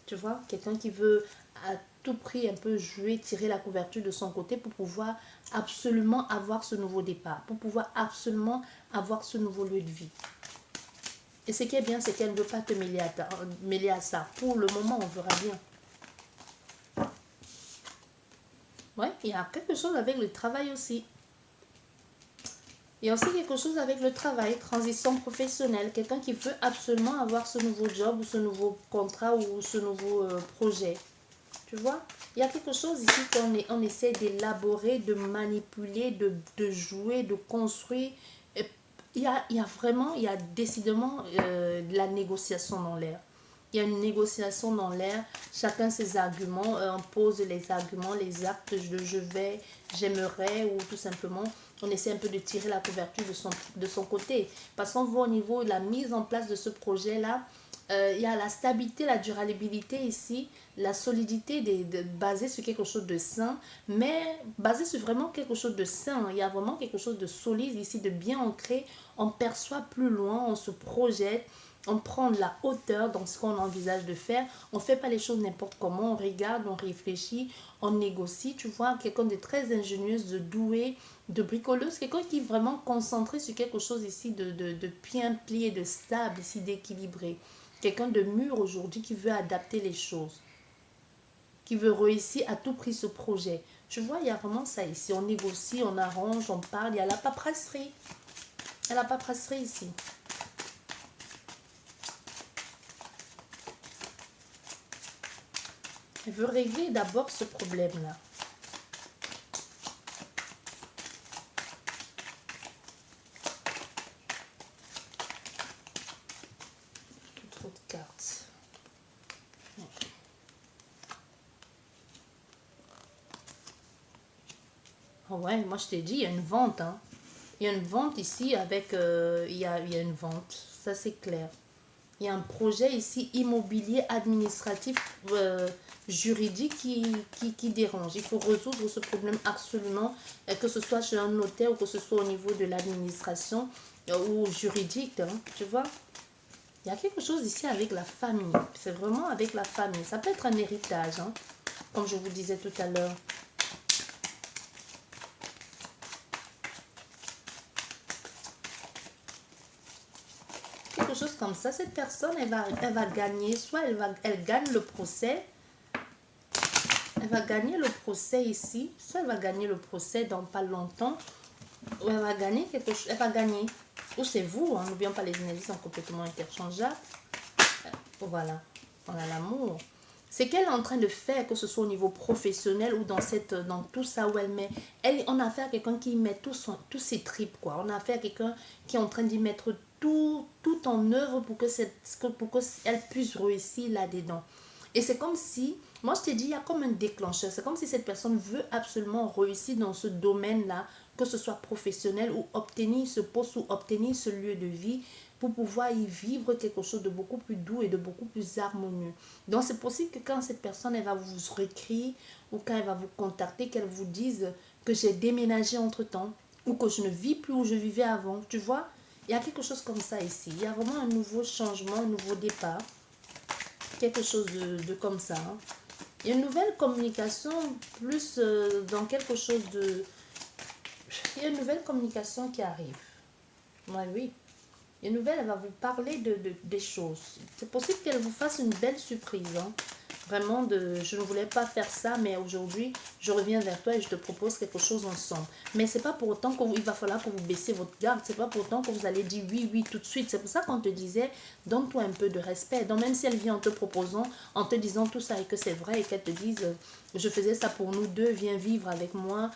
Tu vois, quelqu'un qui veut à tout prix un peu jouer, tirer la couverture de son côté pour pouvoir absolument avoir ce nouveau départ, pour pouvoir absolument avoir ce nouveau lieu de vie. Et ce qui est bien, c'est qu'elle ne veut pas te mêler à ça. Pour le moment, on verra bien. Ouais, il y a quelque chose avec le travail aussi. Il y a aussi quelque chose avec le travail, transition professionnelle, quelqu'un qui veut absolument avoir ce nouveau job ou ce nouveau contrat ou ce nouveau projet. Tu vois, il y a quelque chose ici on essaie d'élaborer, de manipuler, de jouer, de construire. Et il y a vraiment, il y a décidément de la négociation dans l'air. Il y a une négociation dans l'air, chacun ses arguments, on pose les arguments, les actes de je vais, j'aimerais, ou tout simplement, on essaie un peu de tirer la couverture de son côté. Parce qu'on voit au niveau de la mise en place de ce projet-là, il y a la stabilité, la durabilité ici, la solidité basée sur quelque chose de sain, mais basée sur vraiment quelque chose de sain. Il y a vraiment quelque chose de solide ici, de bien ancré. On perçoit plus loin, on se projette, on prend de la hauteur dans ce qu'on envisage de faire. On ne fait pas les choses n'importe comment, on regarde, on réfléchit, on négocie. Tu vois, quelqu'un de très ingénieuse, de doué, de bricoleuse, quelqu'un qui est vraiment concentré sur quelque chose ici de bien plié, de stable, ici d'équilibré. Quelqu'un de mûr aujourd'hui qui veut adapter les choses, qui veut réussir à tout prix ce projet. Tu vois, il y a vraiment ça ici. On négocie, on arrange, on parle. Il y a la paperasserie. Il y a la paperasserie ici. Elle veut régler d'abord ce problème-là. Trop de cartes. Oh ouais, moi je t'ai dit, il y a une vente. Hein. Il y a une vente ici avec... il y a une vente, ça c'est clair. Il y a un projet ici immobilier, administratif, juridique qui dérange. Il faut résoudre ce problème absolument, que ce soit chez un notaire ou que ce soit au niveau de l'administration ou juridique. Hein, tu vois, il y a quelque chose ici avec la famille. C'est vraiment avec la famille. Ça peut être un héritage, hein, comme je vous disais tout à l'heure. Quelque chose comme ça, cette personne, elle va gagner, soit elle gagne le procès, elle va gagner le procès ici, soit elle va gagner le procès dans pas longtemps, ou elle va gagner quelque chose, elle va gagner. Ou c'est vous, hein, n'oublions pas les énergies sont complètement interchangeables. Voilà, on a l'amour. C'est qu'elle est en train de faire, que ce soit au niveau professionnel ou dans tout ça où on a affaire à quelqu'un qui met tous ses tripes, quoi. On a affaire à quelqu'un qui est en train d'y mettre tout en œuvre pour que elle puisse réussir là-dedans. Et c'est comme si, moi je t'ai dit, il y a comme un déclencheur. C'est comme si cette personne veut absolument réussir dans ce domaine-là, que ce soit professionnel ou obtenir ce poste ou obtenir ce lieu de vie pour pouvoir y vivre quelque chose de beaucoup plus doux et de beaucoup plus harmonieux. Donc c'est possible que quand cette personne elle va vous réécrire ou quand elle va vous contacter, qu'elle vous dise que j'ai déménagé entre-temps ou que je ne vis plus où je vivais avant. Tu vois, il y a quelque chose comme ça ici. Il y a vraiment un nouveau changement, un nouveau départ. Quelque chose de comme ça. Hein. Il y a une nouvelle communication plus dans quelque chose de... Il y a une nouvelle communication qui arrive. Ouais, oui. Une nouvelle, elle va vous parler des choses. C'est possible qu'elle vous fasse une belle surprise. Hein. Vraiment, je ne voulais pas faire ça, mais aujourd'hui, je reviens vers toi et je te propose quelque chose ensemble. Mais c'est pas pour autant qu'il va falloir que vous baissez votre garde. C'est pas pour autant que vous allez dire oui, oui, tout de suite. C'est pour ça qu'on te disait, donne-toi un peu de respect. Donc, même si elle vient en te proposant, en te disant tout ça et que c'est vrai et qu'elle te dise, je faisais ça pour nous deux, viens vivre avec moi,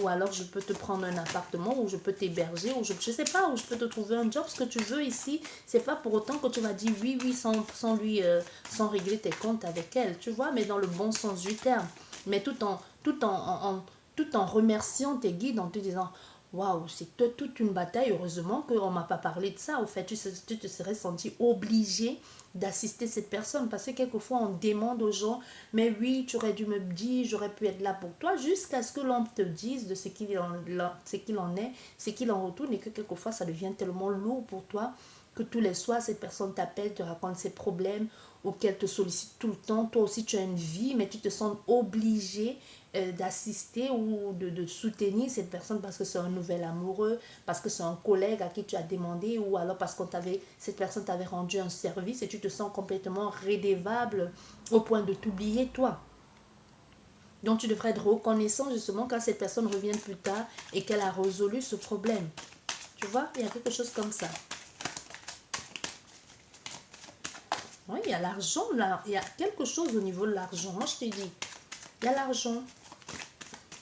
ou alors je peux te prendre un appartement, ou je peux t'héberger, ou je sais pas, ou je peux te trouver un job, ce que tu veux ici. C'est pas pour autant que tu vas dire oui, oui, sans régler tes comptes avec elle, tu vois, mais dans le bon sens du terme. Mais tout en remerciant tes guides, en te disant, waouh, c'est toute une bataille. Heureusement qu'on ne m'a pas parlé de ça. Au fait, tu te serais senti obligé d'assister cette personne. Parce que quelquefois, on demande aux gens, mais oui, tu aurais dû me dire, j'aurais pu être là pour toi, jusqu'à ce que l'on te dise de ce qu'il en est, ce qu'il en retourne, et que quelquefois, ça devient tellement lourd pour toi que tous les soirs, cette personne t'appelle, te raconte ses problèmes, ou qu'elle te sollicite tout le temps. Toi aussi, tu as une vie, mais tu te sens obligé d'assister ou de soutenir cette personne parce que c'est un nouvel amoureux, parce que c'est un collègue à qui tu as demandé, ou alors parce que cette personne t'avait rendu un service et tu te sens complètement redevable au point de t'oublier toi. Donc tu devrais être reconnaissant justement quand cette personne revient plus tard et qu'elle a résolu ce problème. Tu vois, il y a quelque chose comme ça. Oui, il y a l'argent là. Il y a quelque chose au niveau de l'argent. Moi, je te dis, il y a l'argent.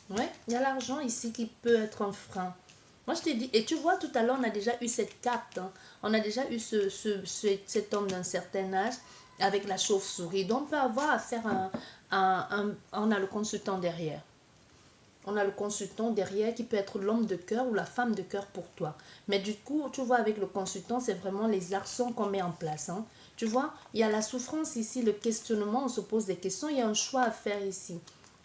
Ouais, il y a l'argent ici qui peut être un frein. Moi, je te dis, et tu vois, tout à l'heure, on a déjà eu cette carte. Hein. On a déjà eu cet homme d'un certain âge avec la chauve-souris. Donc, on peut avoir à faire on a le consultant derrière. On a le consultant derrière qui peut être l'homme de cœur ou la femme de cœur pour toi. Mais du coup, tu vois, avec le consultant, c'est vraiment les actions qu'on met en place. Hein. Tu vois, il y a la souffrance ici, le questionnement, on se pose des questions, il y a un choix à faire ici.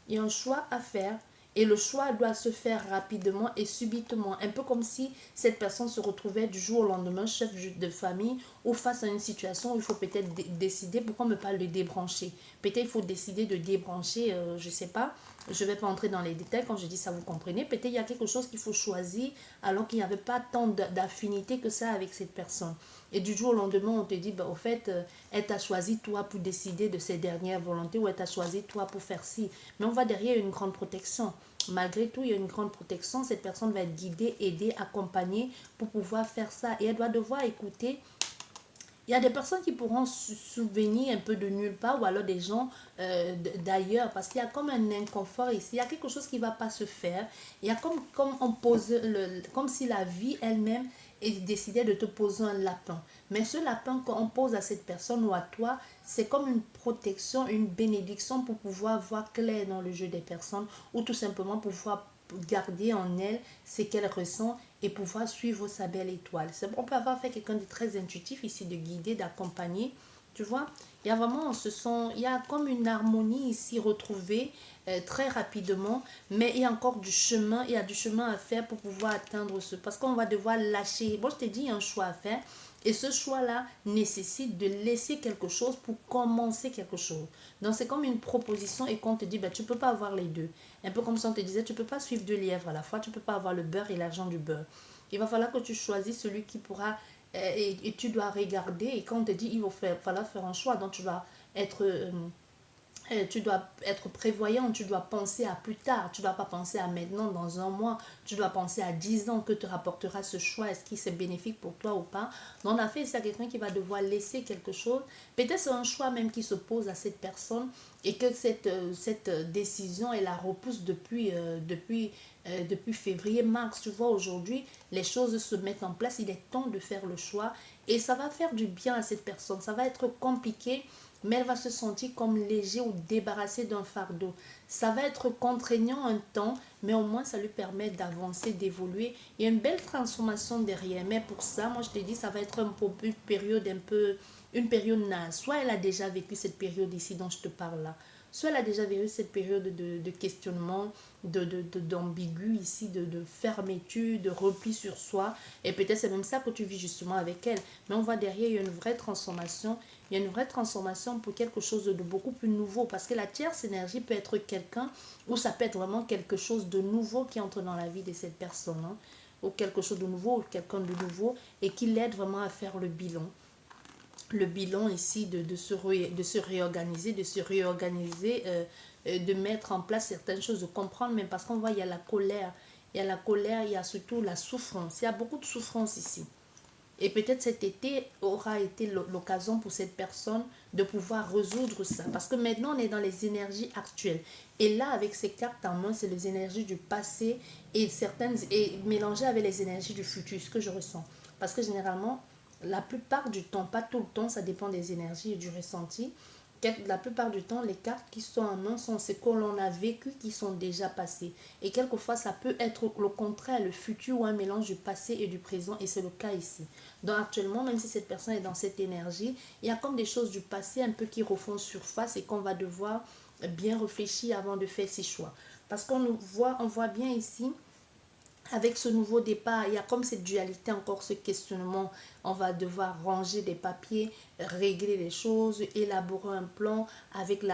Il y a un choix à faire et le choix doit se faire rapidement et subitement. Un peu comme si cette personne se retrouvait du jour au lendemain chef de famille ou face à une situation où il faut peut-être décider, pourquoi ne pas le débrancher. Peut-être il faut décider de débrancher, je ne sais pas, je ne vais pas entrer dans les détails quand je dis ça, vous comprenez. Peut-être il y a quelque chose qu'il faut choisir alors qu'il n'y avait pas tant d'affinité que ça avec cette personne. Et du jour au lendemain, on te dit, bah, au fait, elle t'a choisi toi pour décider de ses dernières volontés ou elle t'a choisi toi pour faire ci. Mais on va derrière une grande protection. Malgré tout, il y a une grande protection. Cette personne va être guidée, aidée, accompagnée pour pouvoir faire ça. Et elle doit devoir écouter. Il y a des personnes qui pourront se souvenir un peu de nulle part ou alors des gens d'ailleurs parce qu'il y a comme un inconfort ici. Il y a quelque chose qui ne va pas se faire. Il y a comme on pose comme si la vie elle-même décidait de te poser un lapin. Mais ce lapin qu'on pose à cette personne ou à toi, c'est comme une protection, une bénédiction pour pouvoir voir clair dans le jeu des personnes ou tout simplement pour pouvoir garder en elle ce qu'elle ressent et pouvoir suivre sa belle étoile. On peut avoir fait quelqu'un de très intuitif ici, de guider, d'accompagner. Tu vois, il y a vraiment, il y a comme une harmonie ici retrouvée très rapidement, mais il y a encore du chemin, il y a du chemin à faire pour pouvoir atteindre ce, parce qu'on va devoir lâcher. Moi, je te dis, il y a un choix à faire. Et ce choix-là nécessite de laisser quelque chose pour commencer quelque chose. Donc, c'est comme une proposition et qu'on te dit, ben, tu ne peux pas avoir les deux. Un peu comme si on te disait, tu ne peux pas suivre deux lièvres à la fois, tu ne peux pas avoir le beurre et l'argent du beurre. Il va falloir que tu choisisses celui qui pourra, et tu dois regarder, et quand on te dit, il va falloir faire un choix, donc tu vas être tu dois être prévoyant, tu dois penser à plus tard, tu ne dois pas penser à maintenant, dans un mois, tu dois penser à 10 ans que te rapportera ce choix, est-ce qu'il c'est bénéfique pour toi ou pas. Donc, en effet, c'est quelqu'un qui va devoir laisser quelque chose. Peut-être c'est un choix même qui se pose à cette personne et que cette décision, elle la repousse depuis février, mars. Tu vois, aujourd'hui, les choses se mettent en place, il est temps de faire le choix et ça va faire du bien à cette personne. Ça va être compliqué, mais elle va se sentir comme léger ou débarrassée d'un fardeau. Ça va être contraignant un temps, mais au moins ça lui permet d'avancer, d'évoluer. Il y a une belle transformation derrière, mais pour ça, moi je te dis, ça va être une période une période naze. Soit elle a déjà vécu cette période ici dont je te parle là, soit elle a déjà vécu cette période de questionnement, d'ambigu ici, de fermeture, de repli sur soi. Et peut-être c'est même ça que tu vis justement avec elle. Mais on voit derrière, il y a une vraie transformation. Il y a une vraie transformation pour quelque chose de beaucoup plus nouveau. Parce que la tierce énergie peut être quelqu'un, ou ça peut être vraiment quelque chose de nouveau qui entre dans la vie de cette personne. Hein, ou quelque chose de nouveau, ou quelqu'un de nouveau, et qui l'aide vraiment à faire le bilan. Le bilan ici de se réorganiser, de mettre en place certaines choses, de comprendre, mais parce qu'on voit, il y a la colère, il y a surtout la souffrance. Il y a beaucoup de souffrance ici. Et peut-être cet été aura été l'occasion pour cette personne de pouvoir résoudre ça. Parce que maintenant, on est dans les énergies actuelles. Et là, avec ces cartes en main, c'est les énergies du passé et mélangées avec les énergies du futur, ce que je ressens. Parce que généralement, la plupart du temps, pas tout le temps, ça dépend des énergies et du ressenti. La plupart du temps, les cartes qui sont en main sont ce que l'on a vécu qui sont déjà passées. Et quelquefois, ça peut être le contraire, le futur ou un mélange du passé et du présent. Et c'est le cas ici. Donc actuellement, même si cette personne est dans cette énergie, il y a comme des choses du passé un peu qui refont surface et qu'on va devoir bien réfléchir avant de faire ses choix. Parce on voit bien ici avec ce nouveau départ, il y a comme cette dualité, encore ce questionnement. On va devoir ranger des papiers, régler les choses, élaborer un plan avec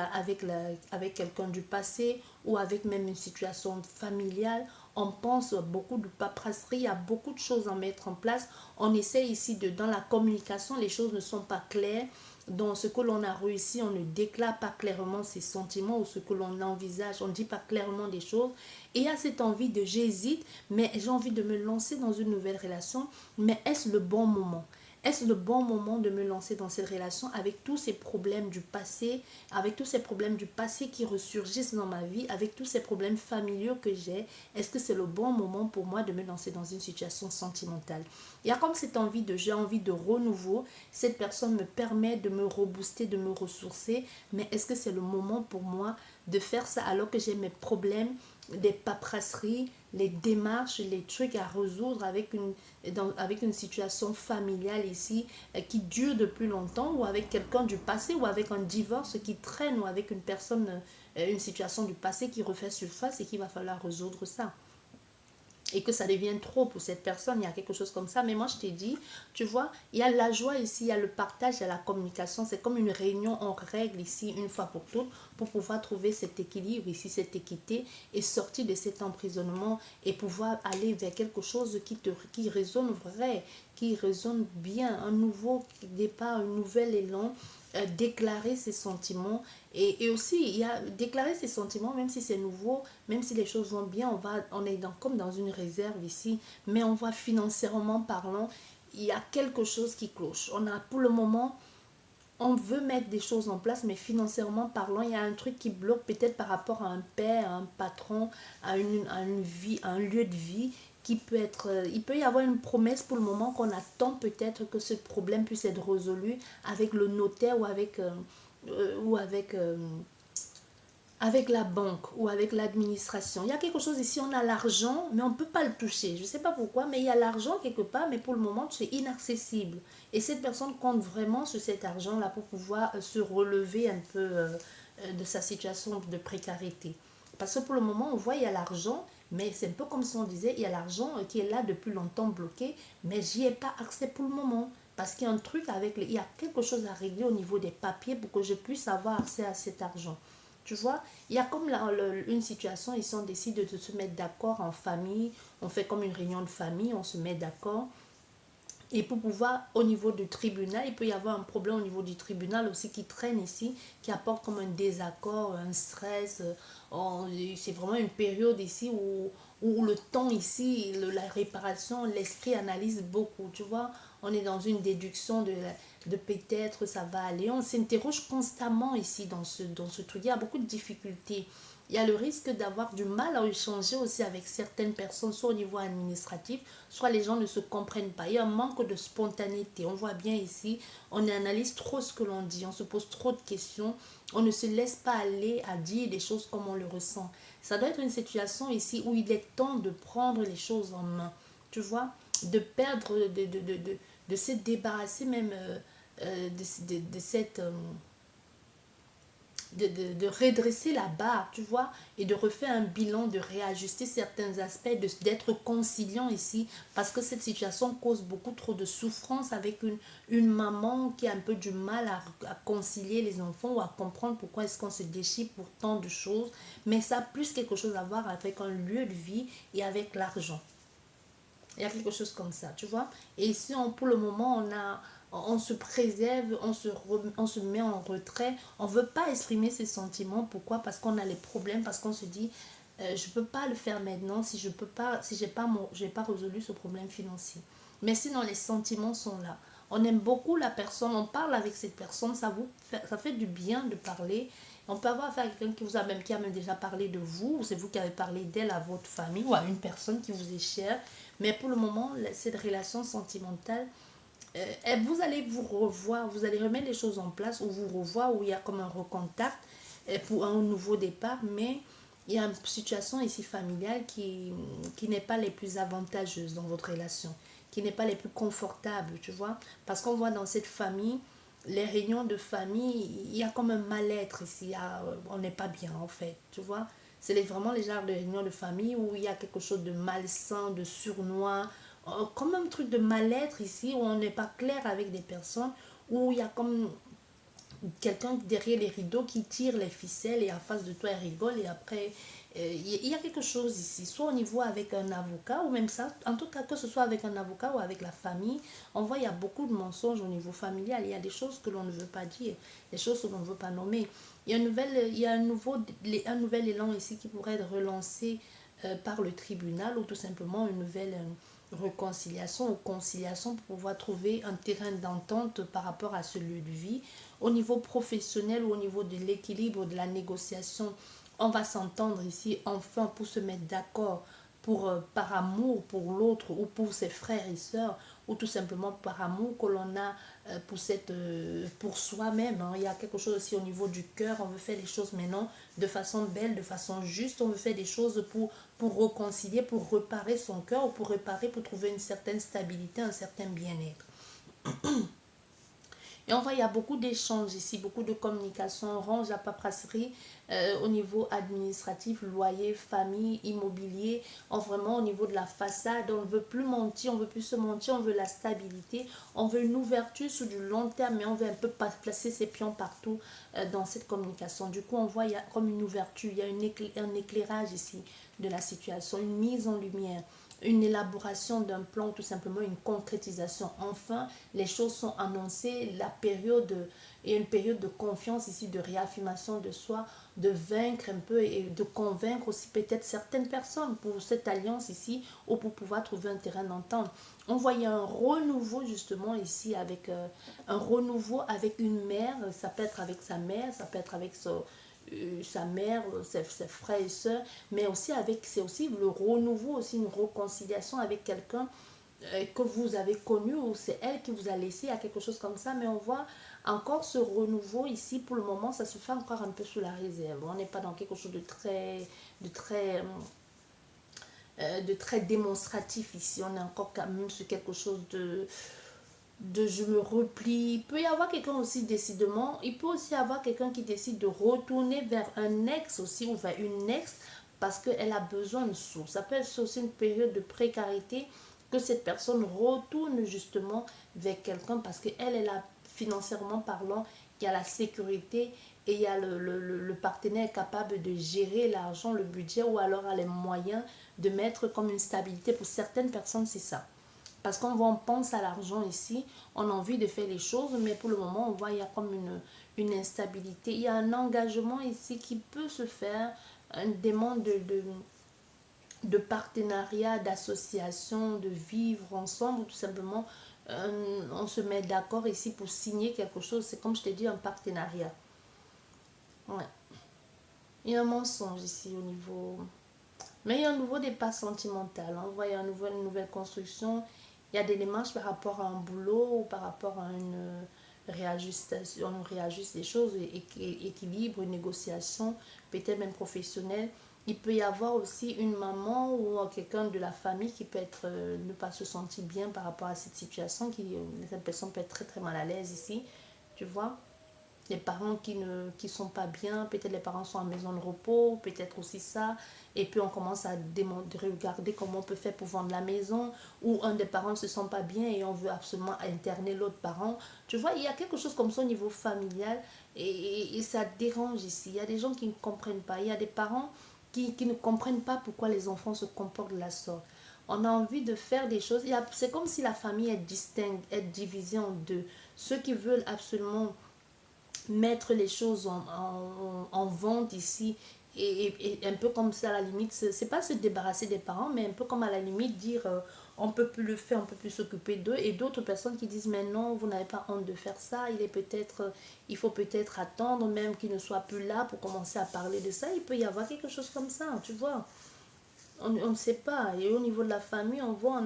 quelqu'un du passé ou avec même une situation familiale. On pense beaucoup de paperasserie, il y a beaucoup de choses à mettre en place. On essaie ici dans la communication, les choses ne sont pas claires. dans ce que l'on a réussi, on ne déclare pas clairement ses sentiments ou ce que l'on envisage, on ne dit pas clairement des choses. Et il y a cette envie de j'hésite, mais j'ai envie de me lancer dans une nouvelle relation, mais est-ce le bon moment? Est-ce le bon moment de me lancer dans cette relation avec tous ces problèmes du passé, avec tous ces problèmes du passé qui ressurgissent dans ma vie, avec tous ces problèmes familiaux que j'ai? Est-ce que c'est le bon moment pour moi de me lancer dans une situation sentimentale? Il y a comme cette envie de j'ai envie de renouveau. Cette personne me permet de me rebooster, de me ressourcer. Mais est-ce que c'est le moment pour moi de faire ça alors que j'ai mes problèmes, des paperasseries, les démarches, les trucs à résoudre avec une situation familiale ici qui dure depuis longtemps, ou avec quelqu'un du passé, ou avec un divorce qui traîne, ou avec une personne, une situation du passé qui refait surface et qu'il va falloir résoudre ça et que ça devienne trop pour cette personne, il y a quelque chose comme ça. Mais moi, je t'ai dit, tu vois, il y a la joie ici, il y a le partage, il y a la communication. C'est comme une réunion en règle ici, une fois pour toutes, pour pouvoir trouver cet équilibre ici, cette équité, et sortir de cet emprisonnement et pouvoir aller vers quelque chose qui résonne vrai, qui résonne bien, un nouveau départ, un nouvel élan, déclarer ses sentiments. Et aussi, il y a déclarer ses sentiments, même si c'est nouveau, même si les choses vont bien, on est comme dans une réserve ici, mais on voit financièrement parlant, il y a quelque chose qui cloche. On a pour le moment, on veut mettre des choses en place, mais financièrement parlant, il y a un truc qui bloque peut-être par rapport à un père, à un patron, à une vie, à un lieu de vie qui peut être, il peut y avoir une promesse pour le moment qu'on attend peut-être que ce problème puisse être résolu avec le notaire ou avec la banque ou avec l'administration. Il y a quelque chose ici, on a l'argent, mais on ne peut pas le toucher. Je ne sais pas pourquoi, mais il y a l'argent quelque part, mais pour le moment, c'est inaccessible. Et cette personne compte vraiment sur cet argent-là pour pouvoir se relever un peu de sa situation de précarité. Parce que pour le moment, on voit, il y a l'argent, mais c'est un peu comme si on disait, il y a l'argent qui est là depuis longtemps bloqué, mais j'y ai pas accès pour le moment. Parce qu'il y a un truc il y a quelque chose à régler au niveau des papiers pour que je puisse avoir accès à cet argent. Tu vois, il y a comme une situation, ici on décide de se mettre d'accord en famille, on fait comme une réunion de famille, on se met d'accord. Et pour pouvoir, au niveau du tribunal, il peut y avoir un problème au niveau du tribunal aussi qui traîne ici, qui apporte comme un désaccord, un stress. C'est vraiment une période ici où le temps ici, la réparation, l'esprit analyse beaucoup, tu vois. On est dans une déduction de peut-être ça va aller. On s'interroge constamment ici dans ce truc. Il y a beaucoup de difficultés. Il y a le risque d'avoir du mal à échanger aussi avec certaines personnes, soit au niveau administratif, soit les gens ne se comprennent pas. Il y a un manque de spontanéité. On voit bien ici, on analyse trop ce que l'on dit, on se pose trop de questions, on ne se laisse pas aller à dire les choses comme on le ressent. Ça doit être une situation ici où il est temps de prendre les choses en main, tu vois, de perdre, de se débarrasser même de cette de redresser la barre, tu vois, et de refaire un bilan, de réajuster certains aspects, d'être conciliant ici, parce que cette situation cause beaucoup trop de souffrance avec une maman qui a un peu du mal à concilier les enfants ou à comprendre pourquoi est-ce qu'on se déchire pour tant de choses, mais ça a plus quelque chose à voir avec un lieu de vie et avec l'argent. Il y a quelque chose comme ça, tu vois. Et ici, pour le moment, on se préserve, on se met en retrait. On ne veut pas exprimer ses sentiments. Pourquoi? Parce qu'on a les problèmes, parce qu'on se dit, je ne peux pas le faire maintenant si je peux pas, si j'ai pas résolu ce problème financier. Mais sinon, les sentiments sont là. On aime beaucoup la personne, on parle avec cette personne, ça fait du bien de parler. On peut avoir affaire à quelqu'un qui a même déjà parlé de vous, ou c'est vous qui avez parlé d'elle à votre famille, ou à une personne qui vous est chère. Mais pour le moment, cette relation sentimentale, vous allez vous revoir, vous allez remettre les choses en place, ou vous revoir, où il y a comme un recontact pour un nouveau départ, mais il y a une situation ici familiale qui n'est pas les plus avantageuses dans votre relation, qui n'est pas les plus confortables, tu vois. Parce qu'on voit dans cette famille, les réunions de famille, il y a comme un mal-être ici, on n'est pas bien en fait, tu vois. C'est vraiment les genres de réunions de famille où il y a quelque chose de malsain, de sournois, comme un truc de mal-être ici, où on n'est pas clair avec des personnes, où il y a comme quelqu'un derrière les rideaux qui tire les ficelles et en face de toi, il rigole et après, il y a quelque chose ici, soit au niveau avec un avocat ou même ça, en tout cas que ce soit avec un avocat ou avec la famille, on voit il y a beaucoup de mensonges au niveau familial, il y a des choses que l'on ne veut pas dire, des choses que l'on ne veut pas nommer. Il y a un nouvel élan ici qui pourrait être relancé par le tribunal ou tout simplement une nouvelle réconciliation ou conciliation pour pouvoir trouver un terrain d'entente par rapport à ce lieu de vie. Au niveau professionnel ou au niveau de l'équilibre de la négociation, on va s'entendre ici enfin pour se mettre d'accord pour, par amour pour l'autre ou pour ses frères et sœurs ou tout simplement par amour que l'on a pour soi-même. Hein. Il y a quelque chose aussi au niveau du cœur, on veut faire les choses maintenant de façon belle, de façon juste, on veut faire des choses pour réconcilier, pour réparer son cœur ou pour réparer, pour trouver une certaine stabilité, un certain bien-être. Et on voit, il y a beaucoup d'échanges ici, beaucoup de communication. On range la paperasserie au niveau administratif, loyer, famille, immobilier. Vraiment au niveau de la façade, on ne veut plus mentir, on ne veut plus se mentir, on veut la stabilité. On veut une ouverture sur du long terme, mais on veut un peu placer ses pions partout dans cette communication. Du coup, on voit, il y a comme une ouverture, il y a un éclairage ici de la situation, une mise en lumière, une élaboration d'un plan, tout simplement une concrétisation. Enfin, les choses sont annoncées, il y a une période de confiance ici, de réaffirmation de soi, de vaincre un peu et de convaincre aussi peut-être certaines personnes pour cette alliance ici ou pour pouvoir trouver un terrain d'entente. On voyait un renouveau justement ici avec un renouveau avec une mère, ça peut être avec sa mère, ça peut être avec sa mère, ses frères et sœurs, mais aussi c'est aussi le renouveau, aussi une réconciliation avec quelqu'un que vous avez connu ou c'est elle qui vous a laissé à quelque chose comme ça, mais on voit encore ce renouveau ici pour le moment, ça se fait encore un peu sous la réserve. On n'est pas dans quelque chose de très de très démonstratif ici. On est encore quand même sur quelque chose de je me replie. Il peut y avoir quelqu'un aussi décidément, il peut aussi y avoir quelqu'un qui décide de retourner vers un ex aussi ou vers une ex parce qu'elle a besoin de sous. Ça peut être aussi une période de précarité que cette personne retourne justement vers quelqu'un parce qu'elle est là financièrement parlant, il y a la sécurité et il y a le partenaire capable de gérer l'argent, le budget ou alors a les moyens de mettre comme une stabilité. Pour certaines personnes, c'est ça. Parce qu'on pense à l'argent ici, on a envie de faire les choses, mais pour le moment, on voit qu'il y a comme une instabilité. Il y a un engagement ici qui peut se faire, une demande de partenariat, d'association, de vivre ensemble, ou tout simplement, on se met d'accord ici pour signer quelque chose. C'est comme je t'ai dit, un partenariat. Ouais. Il y a un mensonge ici au niveau... Mais il y a un nouveau départ sentimental. On voit il y a une nouvelle construction. Il y a des démarches par rapport à un boulot ou par rapport à une réajustation. On réajuste les choses, équilibre, une négociation, peut-être même professionnelle. Il peut y avoir aussi une maman ou quelqu'un de la famille qui peut être ne pas se sentir bien par rapport à cette situation. Cette personne peut être très très mal à l'aise ici. Tu vois, les parents qui sont pas bien, peut-être les parents sont en maison de repos, peut-être aussi ça, et puis on commence à regarder comment on peut faire pour vendre la maison, ou un des parents ne se sent pas bien et on veut absolument interner l'autre parent. Tu vois, il y a quelque chose comme ça au niveau familial et ça dérange ici. Il y a des gens qui ne comprennent pas, il y a des parents qui ne comprennent pas pourquoi les enfants se comportent de la sorte. On a envie de faire des choses, c'est comme si la famille est distincte, est divisée en deux. Ceux qui veulent absolument mettre les choses en vente ici et un peu comme ça à la limite c'est pas se débarrasser des parents mais un peu comme à la limite dire on peut plus le faire, on peut plus s'occuper d'eux et d'autres personnes qui disent mais non vous n'avez pas honte de faire ça, il faut peut-être attendre même qu'il ne soit plus là pour commencer à parler de ça. Il peut y avoir quelque chose comme ça, tu vois, on ne sait pas. Et au niveau de la famille on voit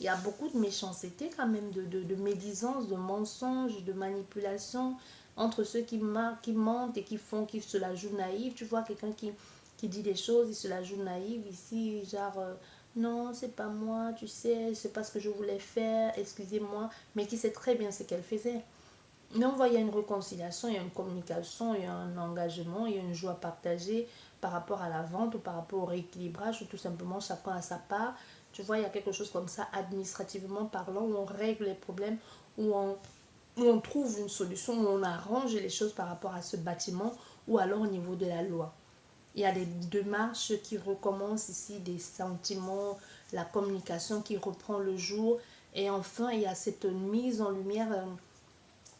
il y a beaucoup de méchanceté quand même, de médisance, de mensonges, de manipulation entre ceux qui mentent et qui se la jouent naïve. Tu vois, quelqu'un qui dit des choses, il se la joue naïve ici, genre non, c'est pas moi, tu sais, c'est pas ce que je voulais faire, excusez-moi, mais qui sait très bien ce qu'elle faisait. Mais on voit, il y a une réconciliation, il y a une communication, il y a un engagement, il y a une joie partagée par rapport à la vente ou par rapport au rééquilibrage ou tout simplement chacun a sa part. Tu vois, il y a quelque chose comme ça, administrativement parlant, où on règle les problèmes, où où on trouve une solution, où on arrange les choses par rapport à ce bâtiment, ou alors au niveau de la loi. Il y a des démarches qui recommencent ici, des sentiments, la communication qui reprend le jour. Et enfin, il y a cette mise en lumière,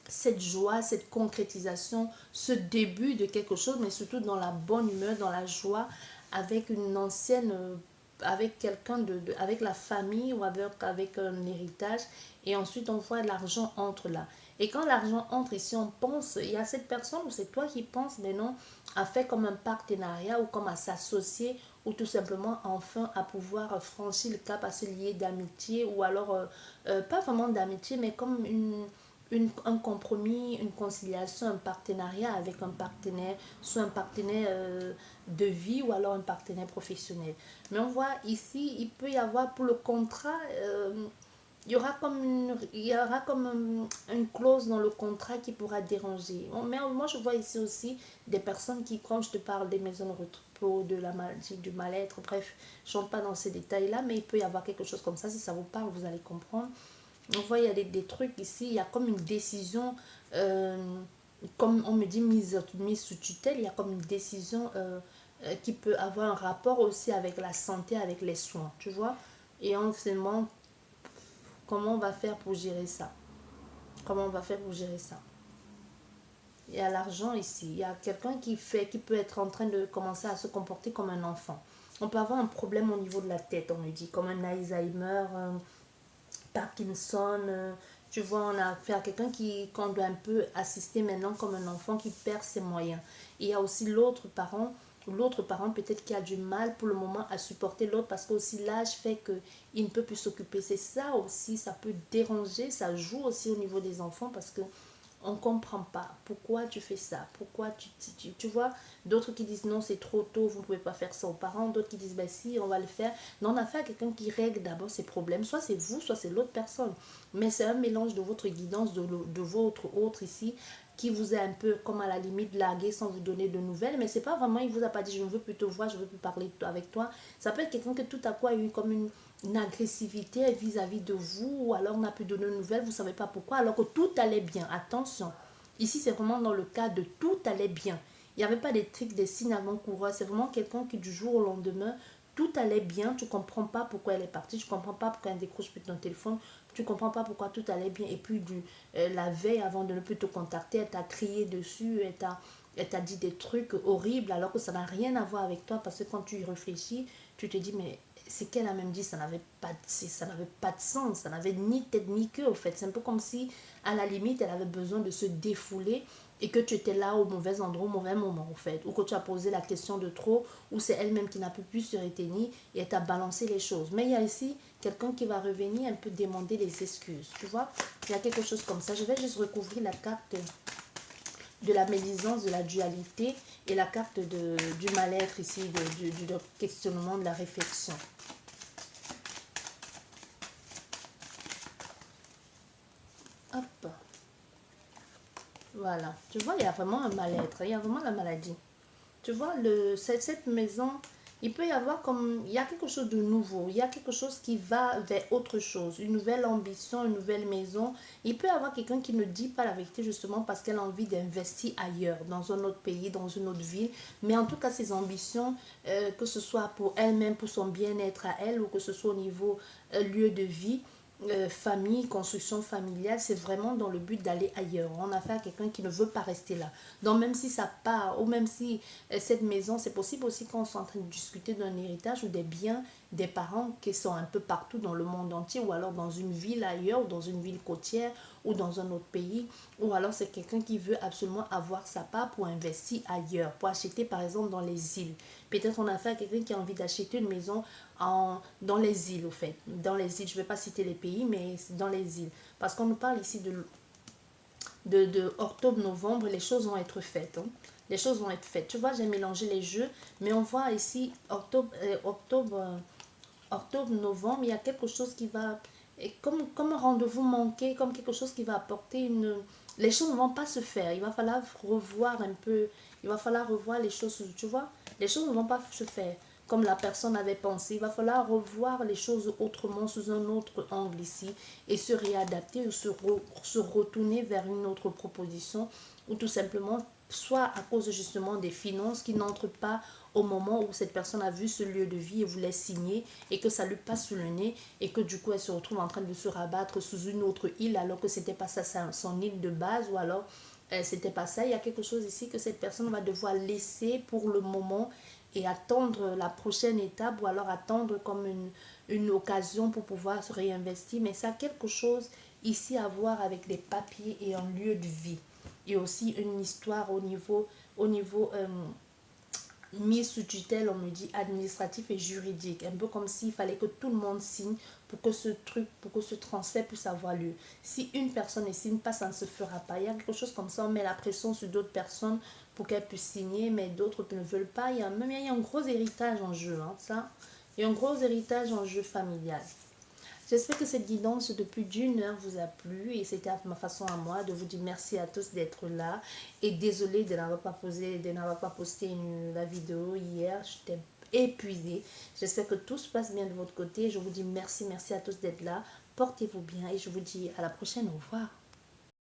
cette joie, cette concrétisation, ce début de quelque chose, mais surtout dans la bonne humeur, dans la joie, avec une ancienne, avec quelqu'un avec la famille ou avec un héritage. Et ensuite, on voit l'argent entre là. Et quand l'argent entre ici, on pense, il y a cette personne ou c'est toi qui penses, mais non, à faire comme un partenariat ou comme à s'associer ou tout simplement enfin à pouvoir franchir le cap, à se lier d'amitié ou alors pas vraiment d'amitié, mais comme un compromis, une conciliation, un partenariat avec un partenaire, soit un partenaire de vie ou alors un partenaire professionnel. Mais on voit ici, il peut y avoir pour le contrat, il y aura comme une clause dans le contrat qui pourra déranger. Mais moi, je vois ici aussi des personnes qui, quand je te parle des maisons de repos, de la maladie, du mal-être, bref, je ne rentre pas dans ces détails-là, mais il peut y avoir quelque chose comme ça. Si ça vous parle, vous allez comprendre. On voit, il y a des trucs ici, il y a comme une décision, comme on me dit, mise sous tutelle, il y a comme une décision qui peut avoir un rapport aussi avec la santé, avec les soins, tu vois. Et on se demande comment on va faire pour gérer ça. Comment on va faire pour gérer ça. Il y a l'argent ici, il y a quelqu'un qui peut être en train de commencer à se comporter comme un enfant. On peut avoir un problème au niveau de la tête, on me dit, comme un Alzheimer, Parkinson, tu vois, on a affaire à quelqu'un qu'on doit un peu assister maintenant comme un enfant qui perd ses moyens. Et il y a aussi l'autre parent peut-être qui a du mal pour le moment à supporter l'autre parce que aussi l'âge fait qu'il ne peut plus s'occuper. C'est ça aussi, ça peut déranger, ça joue aussi au niveau des enfants parce que on ne comprend pas pourquoi tu fais ça, pourquoi tu vois, d'autres qui disent non c'est trop tôt, vous ne pouvez pas faire ça aux parents, d'autres qui disent ben si on va le faire. Non, on a affaire à quelqu'un qui règle d'abord ses problèmes, soit c'est vous, soit c'est l'autre personne, mais c'est un mélange de votre guidance, de votre autre ici, qui vous a un peu comme à la limite largué sans vous donner de nouvelles, mais c'est pas vraiment, il vous a pas dit je ne veux plus te voir, je ne veux plus parler avec toi. Ça peut être quelqu'un que tout à coup a eu comme une agressivité vis-à-vis de vous, ou alors n'a plus donné de nouvelles, vous ne savez pas pourquoi, alors que tout allait bien. Attention, ici c'est vraiment dans le cas de tout allait bien. Il n'y avait pas des trucs, des signes avant-coureurs, c'est vraiment quelqu'un qui du jour au lendemain, tout allait bien, tu ne comprends pas pourquoi elle est partie, tu ne comprends pas pourquoi elle décroche plus ton téléphone, tu ne comprends pas pourquoi tout allait bien, et puis la veille avant de ne plus te contacter, elle t'a crié dessus, elle t'a dit des trucs horribles alors que ça n'a rien à voir avec toi parce que quand tu y réfléchis, tu te dis mais c'est qu'elle a même dit, ça n'avait pas de sens, ça n'avait ni tête ni queue au fait. C'est un peu comme si à la limite elle avait besoin de se défouler et que tu étais là au mauvais endroit au mauvais moment au fait, ou que tu as posé la question de trop, ou c'est elle-même qui n'a pu se retenir et elle t'a balancé les choses. Mais il y a ici quelqu'un qui va revenir un peu demander des excuses, tu vois, il y a quelque chose comme ça. Je vais juste recouvrir la carte de la médisance, de la dualité et la carte du mal-être ici, du questionnement, de la réflexion. Hop. Voilà. Tu vois, il y a vraiment un mal-être. Il y a vraiment la maladie. Tu vois, cette maison, il peut y avoir comme... Il y a quelque chose de nouveau. Il y a quelque chose qui va vers autre chose. Une nouvelle ambition, une nouvelle maison. Il peut y avoir quelqu'un qui ne dit pas la vérité justement parce qu'elle a envie d'investir ailleurs, dans un autre pays, dans une autre ville. Mais en tout cas, ses ambitions, que ce soit pour elle-même, pour son bien-être à elle, ou que ce soit au niveau lieu de vie, famille, construction familiale, c'est vraiment dans le but d'aller ailleurs. On a affaire à quelqu'un qui ne veut pas rester là. Donc même si ça part, ou même si cette maison, c'est possible aussi quand on est en train de discuter d'un héritage ou des biens des parents qui sont un peu partout dans le monde entier, ou alors dans une ville ailleurs, ou dans une ville côtière, ou dans un autre pays, ou alors c'est quelqu'un qui veut absolument avoir sa part pour investir ailleurs, pour acheter par exemple dans les îles. Peut-être on a affaire à quelqu'un qui a envie d'acheter une maison dans les îles, au fait. Dans les îles, je ne vais pas citer les pays, mais dans les îles. Parce qu'on nous parle ici de octobre-novembre, les choses vont être faites. Hein. Les choses vont être faites. Tu vois, j'ai mélangé les jeux, mais on voit ici octobre-novembre, il y a quelque chose qui va, comme un rendez-vous manqué, comme quelque chose qui va apporter une... Les choses ne vont pas se faire. Il va falloir revoir un peu, il va falloir revoir les choses, tu vois. Les choses ne vont pas se faire. comme la personne avait pensé. Il va falloir revoir les choses autrement, sous un autre angle ici, et se réadapter ou se retourner vers une autre proposition, ou tout simplement, soit à cause justement des finances qui n'entrent pas au moment où cette personne a vu ce lieu de vie et voulait signer, et que ça lui passe sous le nez, et que du coup elle se retrouve en train de se rabattre sous une autre île alors que c'était pas ça son île de base, ou alors c'était pas ça. Il y a quelque chose ici que cette personne va devoir laisser pour le moment et attendre la prochaine étape, ou alors attendre comme une occasion pour pouvoir se réinvestir. Mais ça a quelque chose ici à voir avec des papiers et un lieu de vie, et aussi une histoire au niveau mise sous tutelle, on me dit administratif et juridique, un peu comme s'il fallait que tout le monde signe pour que ce truc, pour que ce transfert puisse avoir lieu. Si une personne ne signe pas, ça ne se fera pas. Il y a quelque chose comme ça, on met la pression sur d'autres personnes pour qu'elles puissent signer, mais d'autres ne veulent pas. Il y a un gros héritage en jeu, hein, ça. Il y a un gros héritage en jeu familial. J'espère que cette guidance de plus d'une heure vous a plu, et c'était ma façon à moi de vous dire merci à tous d'être là, et désolé de n'avoir pas posté la vidéo hier. J'étais épuisée. J'espère que tout se passe bien de votre côté. Je vous dis merci à tous d'être là. Portez-vous bien et je vous dis à la prochaine. Au revoir.